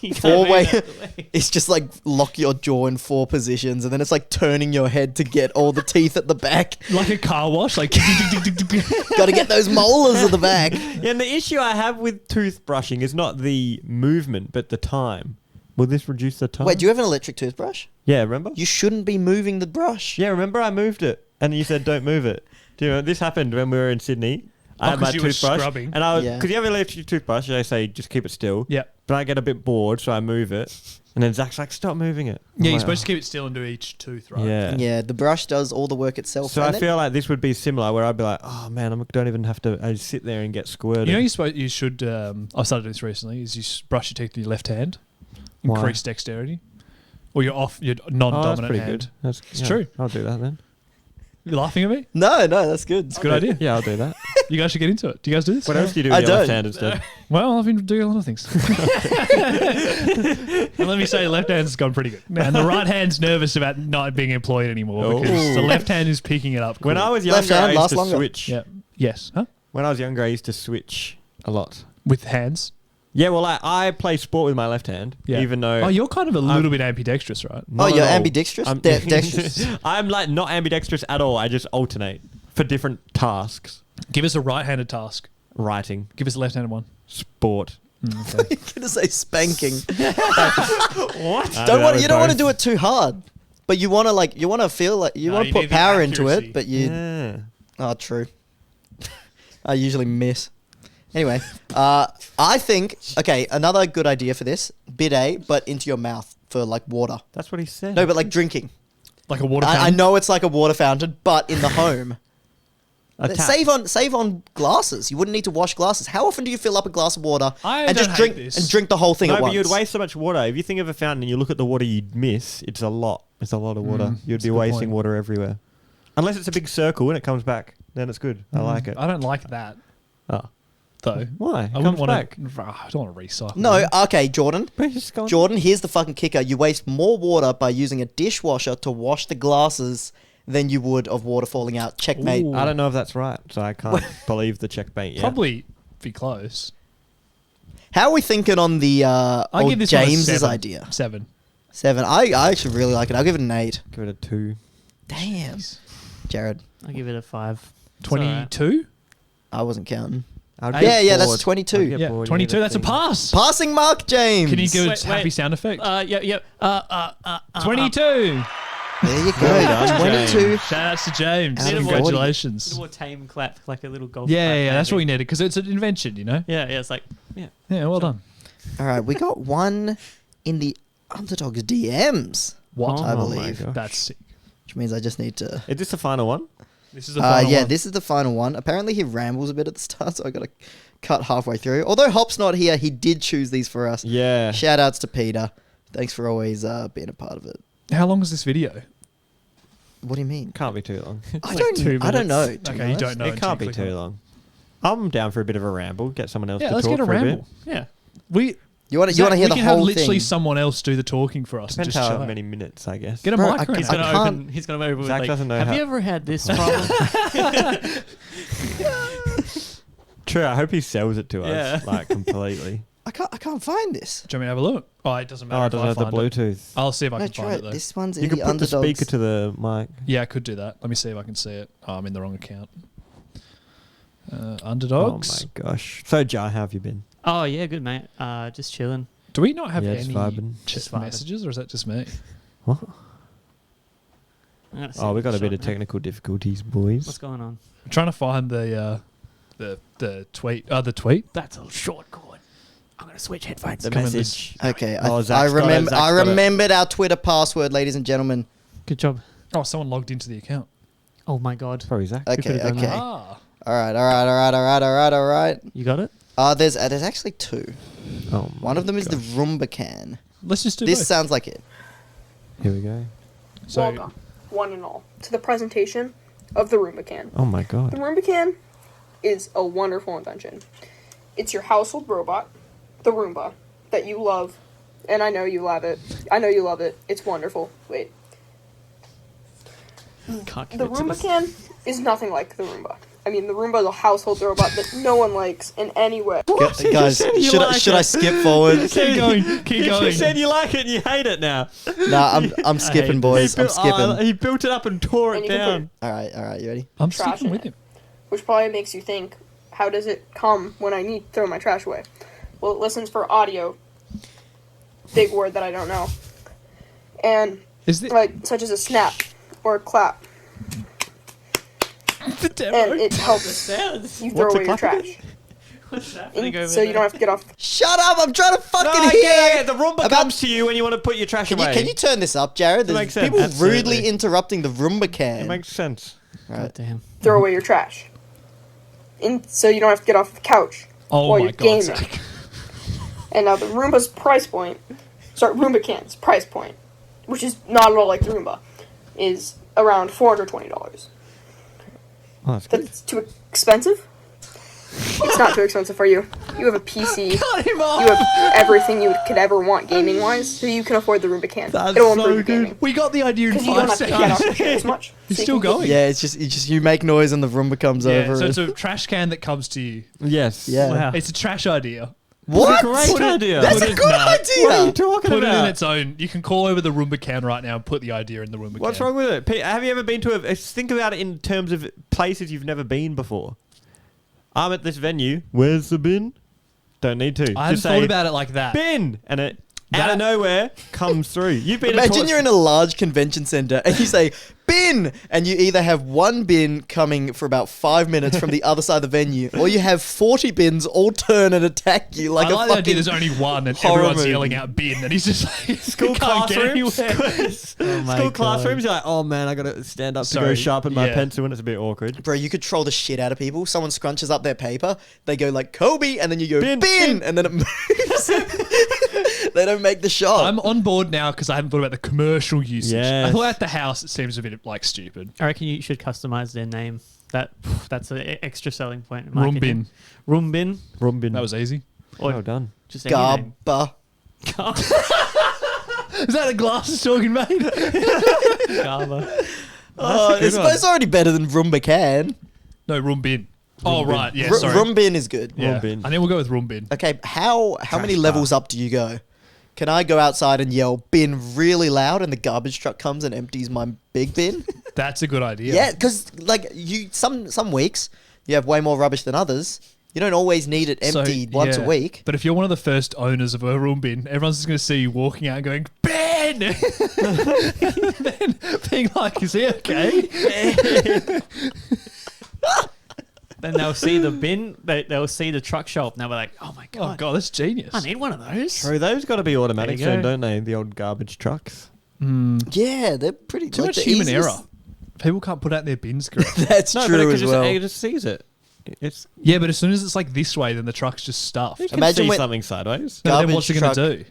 you can't Four-way. move out the way. It's just like lock your jaw in 4 positions, and then it's like turning your head to get all the teeth at the back. Like a car wash, like Got to get those molars at the back. Yeah, and the issue I have with toothbrushing is not the movement, but the time. Will this reduce the time? Wait, do you have an electric toothbrush? Yeah, remember? You shouldn't be moving the brush. Yeah, remember I moved it, and you said don't move it. Do you know this happened when we were in Sydney? I had 'cause my you were toothbrush, scrubbing. and I was Yeah. because you have an electric toothbrush. I say just keep it still. yeah. But I get a bit bored, so I move it, and then Zach's like, "Stop moving it." I'm Yeah, you're like, supposed to keep it still and do each tooth, right? Yeah. Yeah, the brush does all the work itself. So and I then- feel like this would be similar, where I'd be like, "Oh man, I don't even have to. I just sit there and get squirted." You know, you should. I've started this recently. Is brush your teeth with your left hand, Why? increase dexterity, or your oh, that's non-dominant pretty hand. good. That's, It's true. I'll do that then. You laughing at me? No, that's good. It's a good idea. Yeah, I'll do that. You guys should get into it. Do you guys do this? What else do you do I with your left don't. hand instead? Well, I've been doing a lot of things. And let me say, the left hand's gone pretty good. And the right hand's nervous about not being employed anymore because the left hand is picking it up. When quick. I was Left younger, hand I used lasts to longer. switch. Yeah. Yes. Huh? When I was younger, I used to switch a lot. With hands. Yeah, well, I play sport with my left hand, Yeah. even though. Oh, you're kind of a little bit ambidextrous, right? Oh, not you're at all. ambidextrous? I'm, Dexterous? I'm like not ambidextrous at all. I just alternate for different tasks. Give us a right-handed task. Writing, Give us a left-handed one. sport. You're gonna say spanking. What? You don't want to do it too hard, but you want to feel like you No, want you to put need the power into accuracy. it, but you. Yeah. Oh, true. I usually miss. Anyway, I think another good idea for this bidet, but into your mouth for like water. That's what he said. No, but like drinking. Like a water I fountain. know it's like a water fountain, but in the home. A tap. Save on glasses. You wouldn't need to wash glasses. How often do you fill up a glass of water I and don't just hate drink this. and drink the whole thing No, at but once? you'd waste so much water. If you think of a fountain and you look at the water you'd miss, it's a lot. It's a lot of water. You'd that's be a good wasting point. water everywhere. Unless it's a big circle and it comes back, then it's good. I like it. I don't like that, Oh. though. Why? It I wouldn't comes want back. to. I don't want to recycle. No, okay, Jordan. But it's just gone. Jordan, here's the fucking kicker. You waste more water by using a dishwasher to wash the glasses than you would of water falling out. Checkmate. Ooh. I don't know if that's right, so I can't believe the checkmate yet. Probably be close. How are we thinking on the I old give this one a James's 7. idea? 7. 7. I actually really like it. I'll give it an 8. Give it a 2. Damn. Jared, I'll give it a 5. 22. I wasn't counting. I'd Yeah, get yeah, that's bored. 22. I'd get Yeah, bored. You 22. hit a That's a thing. pass. Passing mark, James. Can you give Wait, a happy wait. sound effect? Yeah. 22. There you go. done, 22. Shout outs to James. Out of 40. Congratulations. More tame clap, like a little golf. Yeah, clap, yeah, that's what we maybe. needed because it's an invention, you know? Yeah, it's like Yeah, well done. All right, we got one in the Underdogs DMs, What? I Oh my believe, gosh. That's sick. which means I just need to. Is this the final one? This is the final Yeah, one. this is the final one. Apparently, he rambles a bit at the start, so I got to cut halfway through. Although Hop's not here, he did choose these for us. Yeah. Shout outs to Peter. Thanks for always being a part of it. How long is this video? What do you mean? Can't be too long. I like don't. 2 I don't know. minutes. to be Okay, you honest. don't know. It until can't you be click too on it. long. I'm down for a bit of a ramble. Get someone else Yeah, to let's talk get a for a bit. ramble. yeah. We You want to Zach, hear we the can have whole literally thing? someone else do the talking for us and Depends just how chill out. many minutes, I guess. Get a Bro, I microphone. He's I gonna can't- open. He's gonna open with Zach like. doesn't know Have how- you ever had this problem? True. I hope he sells it to us Yeah. like completely. I can't find this. Do you want me to have a look? Oh, it doesn't matter. Oh, it if doesn't I have the find it. Bluetooth. I'll see if I No, can try find it. it though. This one's in You the can put the Underdogs. speaker to the mic. Yeah, I could do that. Let me see if I can see it. Oh, I'm in the wrong account. Underdogs. Oh my gosh. So Jar, how have you been? Oh yeah, good mate. Just chilling. Do we not have Yeah, just any vibing. Just vibing. messages, or is that just me? What? I'm gonna Oh, we got a send bit of shot now. technical difficulties, boys. What's going on? I'm trying to find the tweet. The tweet. That's a short cord. I'm gonna switch headphones. The Come in message. this- Okay, Oh, I Zack's got it, remember. Zack's I got it. remembered our Twitter password, ladies and gentlemen. Good job. Oh, someone logged into the account. Oh my god. Probably Zack. Okay, could've done okay. that? Ah. All right. You got it? There's actually two. Oh, One of them is the gosh. Roomba can. Let's just do This both. sounds like it. here we go. So Welcome, one and all, to the presentation of the Roomba can. Oh my The god. Roomba can is a wonderful invention. It's your household robot, the Roomba, that you love, and I know you love it. It's wonderful. Wait. Can't The commit to Roomba this. can is nothing like the Roomba. I mean, the Roomba is a household robot that no one likes in any way. Guys, should I skip forward? keep going. Keep You going. said you like it and you hate it now. Nah, I'm skipping, boys. I'm skipping. He built it up and tore And it you can down. All right. You ready? I'm trash sticking in with it. him. Which probably makes you think, how does it come when I need to throw my trash away? Well, it listens for audio. Big word that I don't know. And Is it like such as a snap or a clap, the demo? and it helps Sounds. you throw What's a away your clap trash, What's happening over so you there? don't have to get off. Shut up! I'm trying to fucking No, hear. yeah, the Roomba about- comes to you when you want to put your trash away. Can you turn this up, Jared? There's makes sense. people Absolutely. rudely interrupting the Roomba can. It makes sense. Right. Damn. Throw away your trash, so you don't have to get off the couch Oh while my you're god, gaming. Zack. And now the Roomba's price point, Roomba can's price point, which is not at all like the Roomba, is around $420. Oh, that's good. That's too expensive? It's not too expensive for you. You have a PC. You have everything you could ever want gaming wise, so you can afford the Roomba can. That's It'll so improve your good. gaming. We got the idea in Because you don't 5 have to get off seconds. the chair as much. He's so you still can going. Yeah, it's just you make noise and the Roomba comes Yeah, over. so and- it's a trash can that comes to you. Yes. Yeah. Wow. It's a trash idea. What? Great idea. That's Put a it- good nah. idea. What are you talking Put it in about? its own. You can call over the Roomba can right now and put the idea in the Roomba What's can. wrong with it? Pete, have you ever been to think about it in terms of places you've never been before. I'm at this venue. Where's the bin? Don't need to. I hadn't Just thought say, about it like that. bin, and it out That- of nowhere comes through. You've been. Imagine you're in a large convention center and you say bin, and you either have one bin coming for about 5 minutes from the other side of the venue, or you have 40 bins all turn and attack you like I a like the idea fucking. there's only one and horror everyone's movie. yelling out bin and he's just like, School can't get classrooms. anywhere. Oh my School God. classrooms. You're like, oh man, I gotta stand up to go Sorry, sharpen my yeah. pencil, and it's a bit awkward. Bro, you could troll the shit out of people. Someone scrunches up their paper, they go like Kobe, and then you go Bin, bin, bin. and then it moves. They don't make the shot. I'm on board now because I hadn't thought about the commercial usage. Yes. I thought at the house it seems a bit like stupid. I reckon you should customize their name. That's an extra selling point. In my Room opinion. Room bin. Room bin. That was easy. Or well done. just any name. Gabba. Is that the glasses talking, mate? Gaba. Oh, it's already better than Roomba can. No, room bin. Oh, bin. right. Yeah, sorry. Room bin is good. yeah. Room bin. I think we'll go with room bin. Okay, how many Trash levels up do you go? Can I go outside and yell bin really loud and the garbage truck comes and empties my big bin? That's a good idea. Yeah, because like some weeks you have way more rubbish than others. You don't always need it So, emptied once a yeah. week. But if you're one of the first owners of a room bin, everyone's just going to see you walking out and going, Ben! Then being like, is he okay? Then they'll see the bin. They'll see the truck show up, and they'll be like, "Oh my Oh, god, God, that's genius. I need one of those." True, those got to be automatic There you soon, go. don't they? The old garbage trucks. Yeah, they're pretty Too like much the human easiest- error. People can't put out their bins correctly. That's No, but true it as just, well. it just sees it. It's Yeah, but as soon as it's like this way, then the truck's just stuffed. you can Imagine see when- something sideways. No, then Garbage what's it going to do?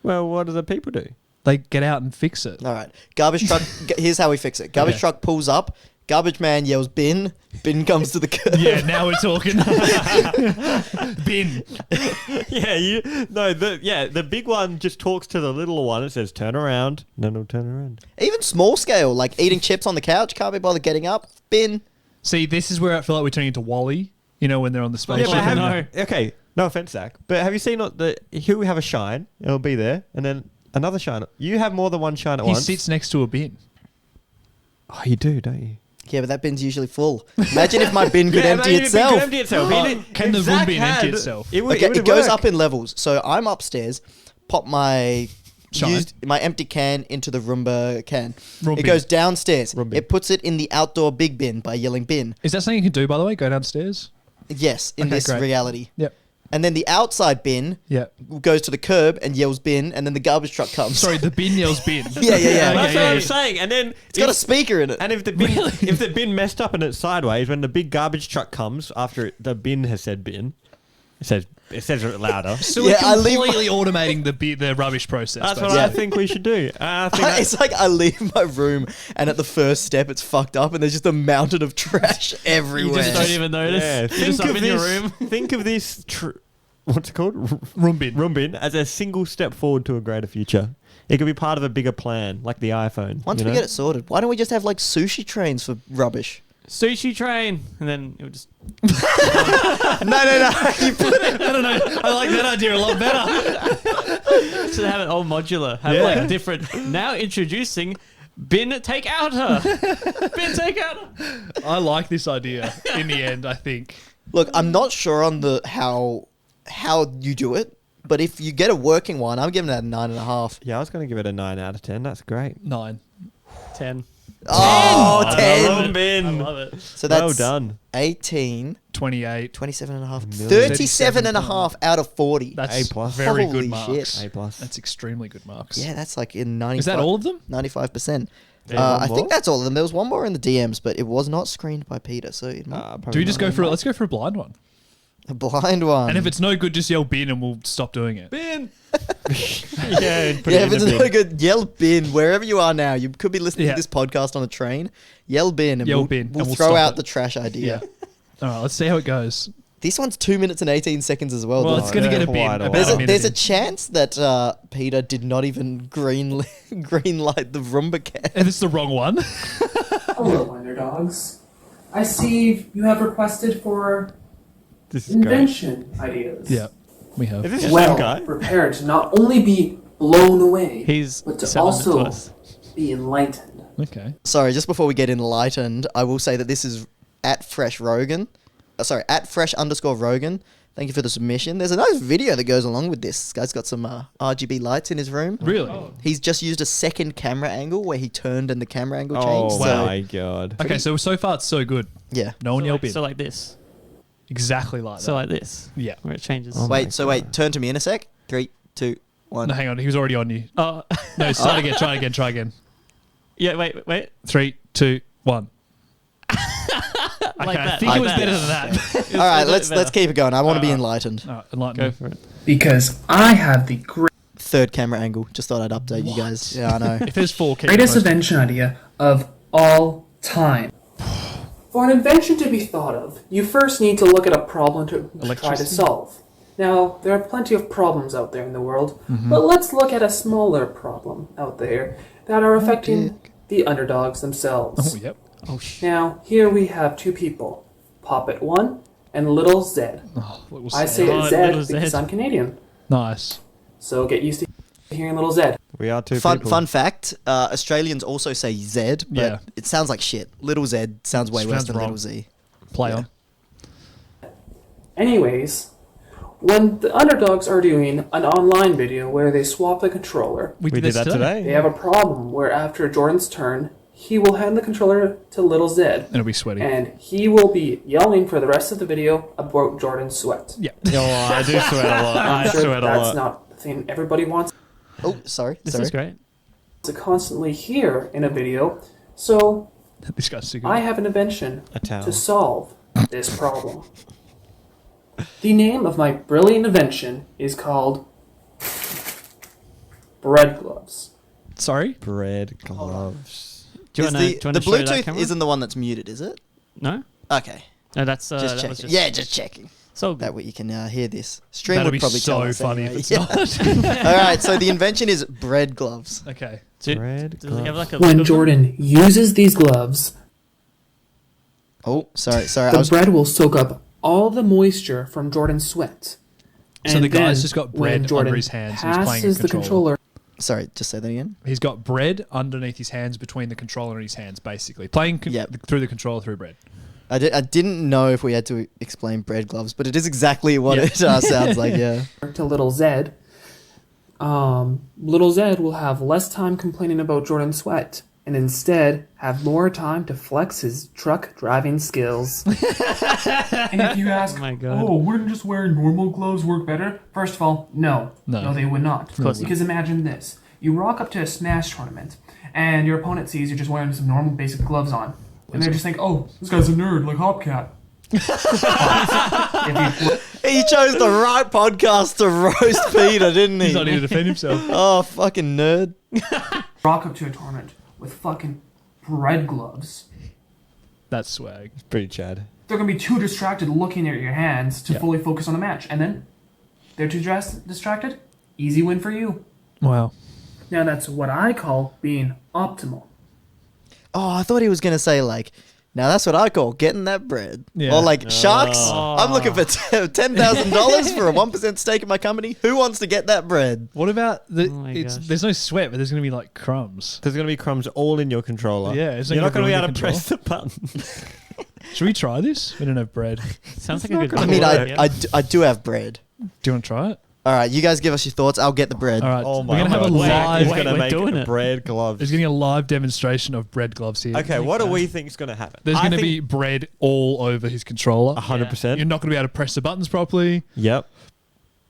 Well, what do the people do? They get out and fix it. All right, garbage truck. Here's how we fix it. Garbage Okay. truck pulls up. Garbage man yells bin. Bin comes to the curb. Yeah, now we're talking. Bin. The big one just talks to the little one. It says turn around, and then it'll turn around. Even small scale, like eating chips on the couch, can't be bothered getting up. Bin. See, this is where I feel like we're turning into Wally. You know, when they're on the spaceship. but have- and- Okay, no offense, Zach, but have you seen here we have a shine? It'll be there, and then another shine. You have more than one shine at he once. sits next to a bin. Oh, you do, don't you? Yeah, but that bin's usually full. Imagine if my bin could empty imagine if it itself. could empty itself. Can the room Zack bin empty had- itself? It, would, Okay, it, it goes up in levels. So I'm upstairs, pop my Shine. my empty can into the Roomba can. Room it bin. goes downstairs. Room bin. It puts it in the outdoor big bin by yelling bin. Is that something you can do, by the way? Go downstairs? Yes, in Okay, this great. reality. Yep. And then the outside bin Yep. goes to the curb and yells bin, and then the garbage truck comes. Sorry, the bin yells bin. Yeah. That's what I'm saying. And then It's got a speaker in it. And if the bin if the bin messed up and it's sideways, when the big garbage truck comes after the bin has said bin, it says it louder. So Yeah, I we're leave completely automating the rubbish process. That's what basically. I think we should do. I think It's like I leave my room, and at the first step, it's fucked up, and there's just a mountain of trash You everywhere. just don't even notice. yeah, You're just up in your room. Think of this. What's it called? Room bin. Room bin as a single step forward to a greater future. It could be part of a bigger plan, like the iPhone. Once you we know? get it sorted, why don't we just have like sushi trains for rubbish? Sushi train, and then it would just. No. I don't know. I like that idea a lot better. Should have it all modular. Have Yeah. like different. Now introducing bin take outer. Bin take outer. I like this idea in the end, I think. Look, I'm not sure on the how you do it, but if you get a working one, I'm giving that a 9.5. Yeah, I was going to give it a 9 out of 10. That's great. 9. 10. Oh, I 10. love it. bin. I love it. So that's Well done. 18, 28. 27.5, Million. 37.5 out of 40. That's A plus. very Holy good marks. shit. A plus. That's extremely good marks. Yeah, that's like in 95. Is that all of them? 95%. Yeah, one I more? think that's all of them. There was one more in the DMs, but it was not screened by Peter, so it might Do we just go for it? Let's go for a blind one. a blind one. And if it's no good, just yell bin and we'll stop doing it. bin. Yeah, put yeah, it if in it's the no bin. good, yell bin wherever you are now. You could be listening Yeah. to this podcast on a train. Yell bin, and Yell we'll, bin, we'll and we'll throw stop out it. the trash idea. All right, let's see how it goes. This one's 2 minutes and 18 seconds as well. Well, though. it's going to get a bin. Quite a about there's while. a, minute there's a in. chance that Peter did not even green light the Roomba can. And it's the wrong one. Hello, Underdogs. I see you have requested for This is great. invention ideas. Yeah, we have. Is this the Well, same guy? prepared to not only be blown away, He's but to selling it to also us. be enlightened. Okay. Sorry, just before we get enlightened, I will say that this is at Fresh Rogan. At Fresh_Rogan. Thank you for the submission. There's a nice video that goes along with this. This guy's got some RGB lights in his room. Really? He's just used a second camera angle where he turned and the camera angle Oh changed. So, my god. Okay, so far it's so good. yeah. No one So yell like, bin. so like this. Exactly like that. So like this. Yeah. Where it changes. Oh. Wait, turn to me in a sec. 3, 2, 1. No, hang on. He was already on you. Oh. No, start again. Try again. Yeah, wait. 3, 2, 1. Like Okay, that. I think like it was that. better than that. All right, It's let's keep it going. I want to be Alright. enlightened. All right, enlighten Go me. for it. Because I have the Third camera angle. Just thought I'd update you guys. Yeah, I know. If there's 4, keep it greatest posted. invention idea of all time. For an invention to be thought of, you first need to look at a problem to try to Electricity? solve. Now, there are plenty of problems out there in the world, Mm-hmm. but let's look at a smaller problem out there that are affecting the underdogs themselves. Oh, yep. Oh, shit. Now, here we have two people, Poppet 1 and Little Zed. Oh, little I say Oh, Zed Little because Zed. I'm Canadian, Nice. so get used to hearing Little Zed. We are two Fun people. fun fact: Australians also say Z, but Yeah. it sounds like shit. Little Z sounds way worse Sounds than wrong. Little Z. Play Yeah. on. Anyways, when the underdogs are doing an online video where they swap the controller, We did that today. they have a problem where after Jordan's turn, he will hand the controller to Little Zed, It'll be sweaty. and he will be yelling for the rest of the video about Jordan's sweat. Yeah. Oh, I do sweat a lot. I I'm sure sweat a that's lot. not the thing everybody wants Oh, sorry. This sorry. is great. to constantly hear in a video, so This guy's too good. I have an invention A towel. to solve this problem. The name of my brilliant invention is called bread gloves. Sorry? Bread gloves. Do you Is want the to show that Bluetooth camera? isn't the one that's muted, is it? No? Okay, No, that's just that checking. was just Yeah, just checking. so That way you can hear this. Stream That'll would be probably tell so us funny anyway. if it's Yeah. not. All right, so the invention is bread gloves. Okay. Bread Does he have like a When lid on Jordan uses these gloves, Oh, sorry. I the was bread will soak up all the moisture from Jordan's sweat. So the guy's then just got when bread Jordan under his hands and he's playing a passes the controller. controller Sorry, just say that again. He's got bread underneath his hands, between the controller and his hands, basically playing through the controller through bread. I didn't know if we had to explain bread gloves, but it is exactly what it sounds like. Yeah. To little Zed, little Zed will have less time complaining about Jordan's sweat and instead have more time to flex his truck driving skills. And if you ask, Oh my God. wouldn't just wearing normal gloves work better? First of all, no, they would not. Of course because imagine this: you rock up to a Smash tournament, and your opponent sees you're just wearing some normal basic gloves on, and they just think, "Oh, this guy's a nerd like HopCat." He chose the right podcast to roast Peter, didn't he? He's not here to defend himself. Oh, fucking nerd. Rock up to a tournament with fucking bread gloves. That's swag. Pretty Chad. They're gonna be too distracted looking at your hands to fully focus on the match, and then they're too distracted. Easy win for you. Wow. Now that's what I call being optimal. Oh, I thought he was going to say, like, now that's what I call getting that bread. Yeah. Or like, Sharks, I'm looking for $10,000 for a 1% stake in my company. Who wants to get that bread? What about the? my gosh. There's no sweat, but there's going to be like crumbs. There's going to be crumbs all in your controller. Yeah, it's You're not going to be ruin able the to press the button. Should we try this? We don't have bread. Sounds like a good I mean, idea. I do have bread. Do you want to try it? All right, you guys give us your thoughts. I'll get the bread. All right. Oh we're my going to have a God. live. He's Wait, going to we're make doing it. bread gloves. There's getting a live demonstration of bread gloves here. Okay, what do we think is going to happen? There's I going to think be bread all over his controller. 100%. You're not going to be able to press the buttons properly. Yep.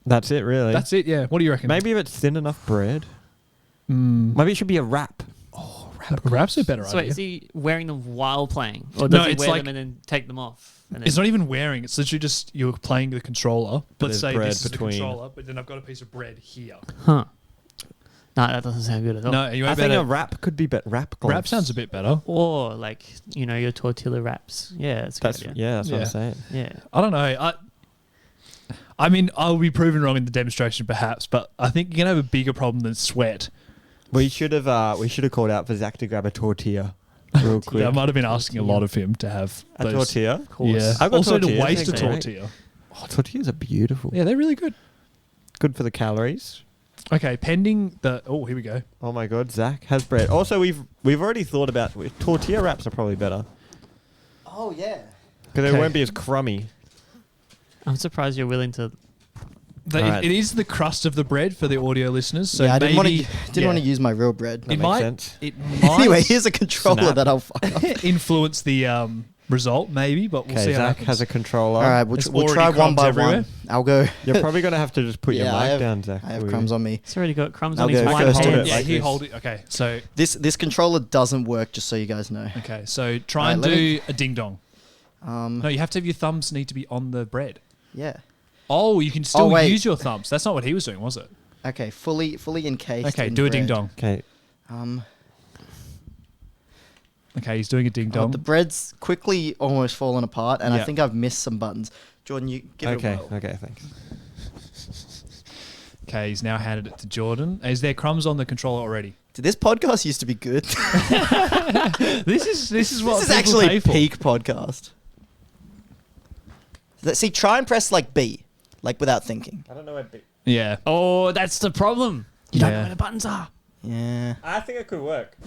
That's it, really. That's it. Yeah. What do you reckon? Maybe if it's thin enough bread. Maybe it should be a wrap. Wraps are a better So wait, idea. is he wearing them while playing, or No, does he it's wear like- them and then take them off? And It's then- not even wearing. It's literally just you're playing the controller. Let's there's say bread this is the between. controller, but then I've got a piece of bread here. Huh. No, that doesn't sound good at all. No, you I won't think a better. wrap could be better. Wrap gloves. Wrap sounds a bit better. Or like, your tortilla wraps. Yeah, that's a good That's idea. yeah. That's what Yeah. I'm saying. Yeah. I don't know. I mean, I'll be proven wrong in the demonstration, perhaps, but I think you're gonna have a bigger problem than sweat. We should have called out for Zack to grab a tortilla real quick. Yeah, I might have been asking a lot of him to have A those. tortilla. Of course. Yeah. I've got Also to tortillas, waste a they're great. tortilla. Oh, tortillas are beautiful. Yeah, they're really good. Good for the calories. Okay, pending the. Oh, here we go. Oh my God, Zack has bread. Also, we've already thought about tortilla wraps are probably better Oh, yeah. because Okay. they won't be as crummy. I'm surprised you're willing to. Alright. It is the crust of the bread for the audio listeners. So yeah, I didn't want maybe to want to use my real bread. That It makes might. sense. It might Anyway, here's a controller Snap. that I'll fuck up. influence the result, maybe, but we'll Okay, see how Zack it has a controller. All right, There's we'll try already one by crumbs everywhere. one. I'll go. You're probably going to have to just put your Yeah, mic down, Zack. I have will you? crumbs on me. He's already got crumbs I'll on his go one first. hand. Hold it Yeah, like he this. hold it. Okay, so This controller doesn't work, just so you guys know. okay, so try and Alright, let do me- a ding dong. No, you have to have your thumbs need to be on the bread. Yeah. Oh, you can still wait. use your thumbs. That's not what he was doing, was it? Okay, fully encased. Okay, in do a bread. ding dong. Okay. Okay, he's doing a ding Oh, dong. the bread's quickly almost fallen apart, and Yeah. I think I've missed some buttons. Jordan, you give it a Okay. whirl. Okay. Thanks. Okay, he's now handed it to Jordan. Is there crumbs on the controller already? Did this podcast used to be good? This is what This is people actually pay for. peak podcast. See, try and press like B, like without thinking. I don't know where. Yeah. Oh, that's the problem. You don't know Yeah. where the buttons are. Yeah. I think it could work.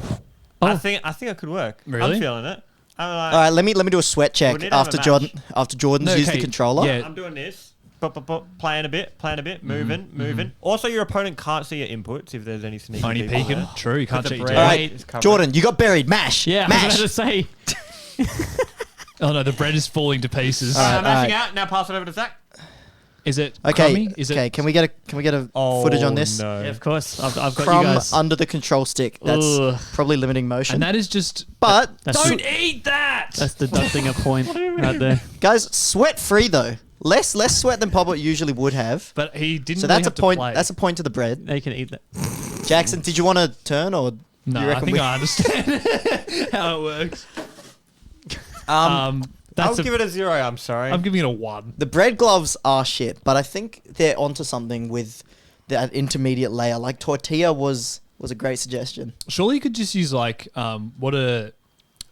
Oh. I think it could work. Really? I'm feeling it. I'm All right, let me do a sweat check We need to have after a Jordan match. after Jordan's No, used the okay, controller. yeah. I'm doing this. Playing a bit, moving. Also, your opponent can't see your inputs if there's any sneaky Only people peeking. there. True, you can't But the check your bread All tape. right, is covered. Jordan, you got buried. Mash. Yeah, I Mash. was going to say. Oh no, the bread is falling to pieces. All right, I'm mashing alright. out. Now pass it over to Zack. Is it Okay. crummy? Is Okay. it? Can we get a footage on this? No. Yeah, of course. I've got you Crumb guys. under the control stick. That's Ugh. probably limiting motion. And that is just. but Don't eat that. That's deducting a point right there. guys, sweat free though. Less sweat than Papa usually would have. But he didn't. So really that's a have to point. play. That's a point to the bread. They can eat that. Jackson, did you want to turn or? No, you I reckon think we- I understand how it works. I'll That's give it a 0. I'm sorry. I'm giving it a 1. The bread gloves are shit, but I think they're onto something with that intermediate layer. Like tortilla was a great suggestion. Surely you could just use like what do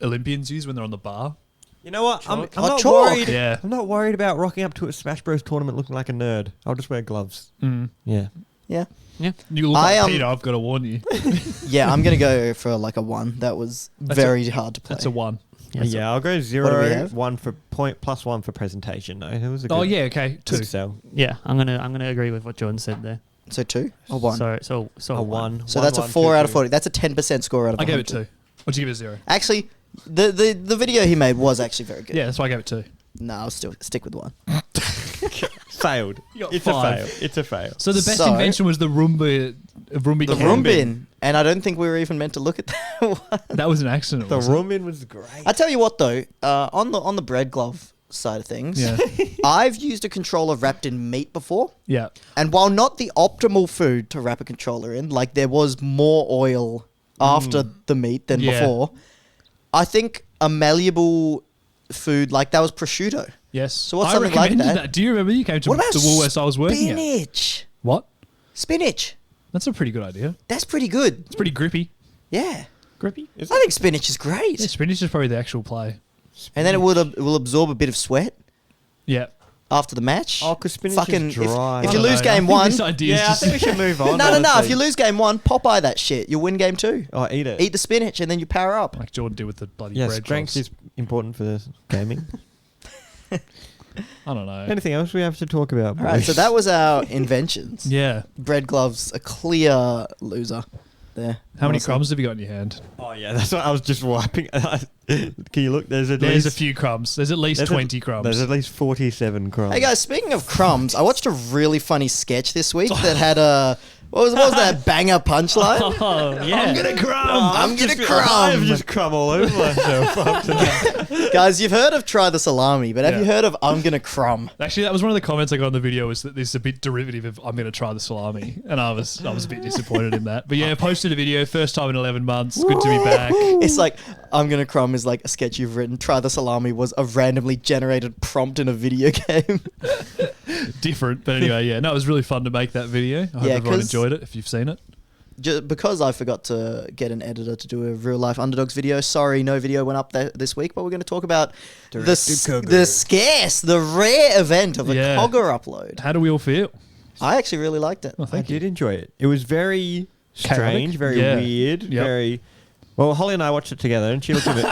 Olympians use when they're on the bar? You know what? I'm Oh, not chalk. worried. Yeah. I'm not worried about rocking up to a Smash Bros tournament looking like a nerd. I'll just wear gloves. Mm. Yeah. Yeah. You look like Peter, I've got to warn you. Yeah, I'm going to go for like a 1. That was very hard to play. That's a 1. Yeah, I'll go What do we 0, have? 1 for point, +1 for presentation. No, it was a good. Oh, yeah, okay. 2. Good sell. Yeah, I'm gonna agree with what Jordan said there. So 2 or 1? So A 1. So that's a 4 out of 40. That's a 10% score out of I gave it 100. 2. What'd you give it 0? Actually, the video he made was actually very good. Yeah, that's why I gave it 2. No, I'll still stick with 1. Failed. got It's 5. a fail. It's a fail. So the best So- invention was the Roomba. The room bin. And I don't think we were even meant to look at that one. That was an accident. The wasn't it? room in was great. I tell you what though, on the bread glove side of things, Yeah. I've used a controller wrapped in meat before. Yeah. And while not the optimal food to wrap a controller in, like there was more oil after the meat than Yeah. before, I think a malleable food like that was prosciutto. Yes. So what's I something like recommended that? Do you remember you came to What about the Woolworths I was working at? spinach? What? Spinach. That's a pretty good idea. That's pretty good. It's pretty grippy. Yeah. Grippy? I think spinach is great. Yeah, spinach is probably the actual play. And then it will absorb a bit of sweat Yeah. after the match. Oh, because spinach Fucking is dry. If I you don't lose know. I game think 1, this idea is Yeah, I just think we should move on. no. If honestly. you lose game 1, Popeye that shit. You'll win game 2. Oh, eat it. Eat the spinach and then you power up. like Jordan did with the bloody Yeah, bread strength cloths. is important for this gaming. I don't know. Anything else we have to talk about? All right, so boys? that was our inventions. Yeah. Bread gloves, a clear loser there. How many Honestly. crumbs have you got in your hand? Oh yeah, that's what I was just wiping. Can you look? There's There's least a few crumbs. There's at least there's 20 There's crumbs. at least 47 crumbs. Hey guys, speaking of crumbs, I watched a really funny sketch this week that had a what was that banger punchline? Oh yeah. I'm gonna crumb. I'm gonna crumb. I've just crumb all over myself after that. Guys, you've heard of try the salami, but have Yeah. you heard of I'm gonna crumb? Actually, that was one of the comments I got on the video was that this is a bit derivative of I'm going to try the salami. And I was a bit disappointed in that. But yeah, I posted a video, first time in 11 months. Good to be back. It's like I'm gonna crumb is like a sketch you've written. Try the salami was a randomly generated prompt in a video game. Different. But anyway, yeah. No, it was really fun to make that video. I hope Yeah, everyone 'cause- enjoyed it if you've seen it. Just because I forgot to get an editor to do a real life Underdogs video. Sorry, no video went up this week, but we're going to talk about the scarce, the rare event of a Yeah. Cogger upload. How do we all feel? I actually really liked it. Oh, I thank you. did enjoy it. It was very strange, Chaotic? very Yeah. weird, Yep. very. Well, Holly and I watched it together, and she looked at me.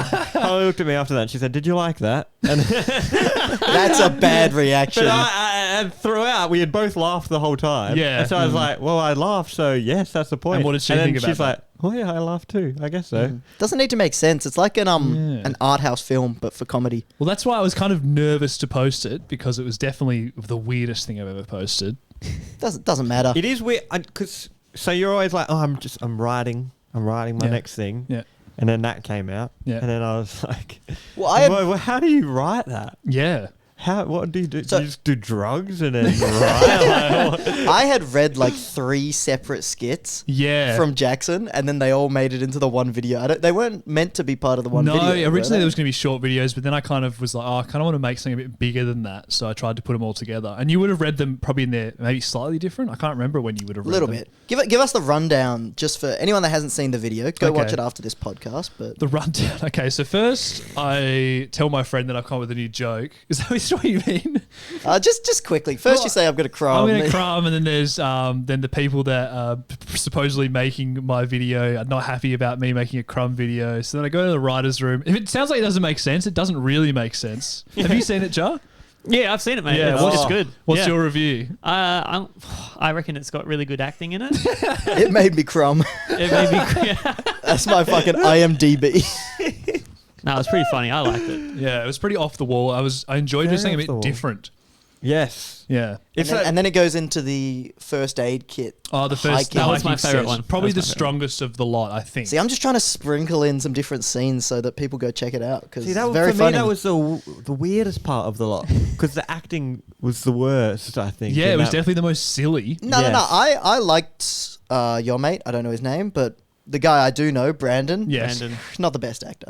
Holly looked at me after that. And she said, "Did you like that?" And That's a bad reaction. But and throughout, we had both laughed the whole time. Yeah. And so I was like, "Well, I laughed, so yes, that's the point." And what did she then think about she's that? like, "Oh yeah, I laughed too. I guess so." Doesn't need to make sense. It's like an Yeah. an art house film, but for comedy. Well, that's why I was kind of nervous to post it because it was definitely the weirdest thing I've ever posted. Doesn't matter. It is weird because so you're always like, "Oh, I'm writing my Yeah. next thing." Yeah. And then that came out. Yeah. And then I was like, Well, I had- well, how do you write that? Yeah. What do you do? So- do you just do drugs and then write? I had read like 3 separate skits Yeah. from Jackson, and then they all made it into the one video. They weren't meant to be part of the one No, video. were originally they? there was going to be short videos, but then I kind of was like, oh, I kind of want to make something a bit bigger than that. So I tried to put them all together. And you would have read them probably in there, maybe slightly different. I can't remember when you would have A read little them. bit. Give us the rundown, just for anyone that hasn't seen the video. Go Okay. watch it after this podcast. But The rundown. Okay, so first I tell my friend that I've come up with a new joke. Is that what you mean? just quickly. First, Well, you say I'm going to cry. I'm going to crumb, and then there's then the people that are supposedly making my video are not happy about me making a crumb video. So then I go to the writer's room. If it sounds like it doesn't make sense, it doesn't really make sense. Have you seen it, Jar? Yeah, I've seen it, mate. Yeah, it's, what's- it's good. What's yeah. your review? I reckon it's got really good acting in it. It made me crumb. It made me. That's my fucking IMDb. No, it's pretty funny. I liked it. Yeah, it was pretty off the wall. I enjoyed Very just something a off the bit wall. different. Yes. Yeah. It's And then it goes into the first aid kit. Oh, the first hiking. That was my hiking favourite section. one. Probably That the was my favourite. strongest of the lot, I think. See, I'm just trying to sprinkle in some different scenes so that people go check it out because See, it's that, very for funny. me, that was the weirdest part of the lot because the acting was the worst. I think. Yeah, in it was that- definitely the most silly. No. Yes. I liked your mate. I don't know his name, but the guy I do know, Brandon. Yes. Brandon. Not the best actor.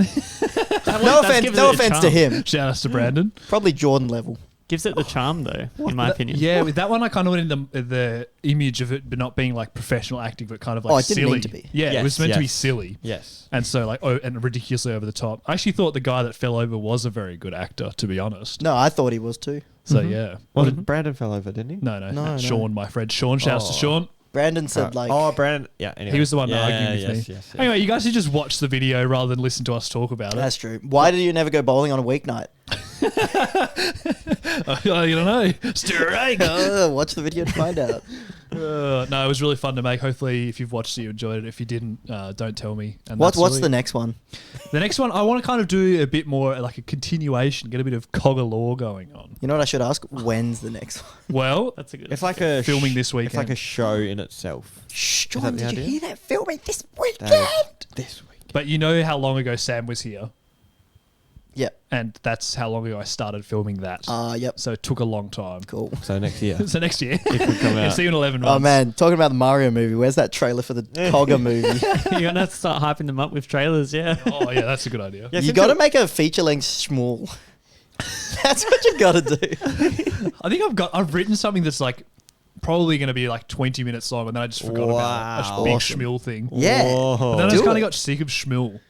That No gives it no a offense to charm. him. Shout outs to Brandon. Probably Jordan level. Gives it the charm, though, in my opinion. Yeah, with that one, I kind of went in the image of it, but not being like professional acting, but kind of like Oh, it didn't silly. mean to be. Yeah, it Yes, was meant to be yes. silly. Yes. And so, like, and ridiculously over the top. I actually thought the guy that fell over was a very good actor, to be honest. No, I thought he was too. So, yeah. Well, Brandon fell over, didn't he? No, No. Sean, my friend Sean. Shouts to Oh. Sean. Brandon said like. Oh, Brandon. Yeah. Anyway. He was the one yeah, arguing with yes, me. Yes, yes. Anyway, you guys should just watch the video rather than listen to us talk about it. That's true. Why do you never go bowling on a weeknight? You don't know. Strike. Watch the video to find out. No, it was really fun to make. Hopefully, if you've watched it, you enjoyed it. If you didn't, don't tell me. And What's really- the next one? The next one? I want to kind of do a bit more like a continuation, get a bit of Cogger lore going on. You know what I should ask? When's the next one? Well, That's a good. It's like a Filming this It's weekend. like a show in itself. Shh, that John, the did you idea? hear that? Filming this weekend. This week. but you know how long ago Sam was here, Yep. and that's how long ago I started filming that. Yep. So it took a long time. Cool. So next year. So next year, It could come out. see you in 11 months. Oh man, talking about the Mario movie. Where's that trailer for the Cogger movie? You're gonna have to start hyping them up with trailers. Yeah. Oh yeah, that's a good idea. Yeah, You since got to it- make a feature-length schmool. That's what you got to do. I think I've written something that's like probably going to be like 20 minutes long, and then I just forgot about it. A Wow. big Awesome. schmill thing. Yeah. Whoa. But then I Do just kind it. of got sick of schmill.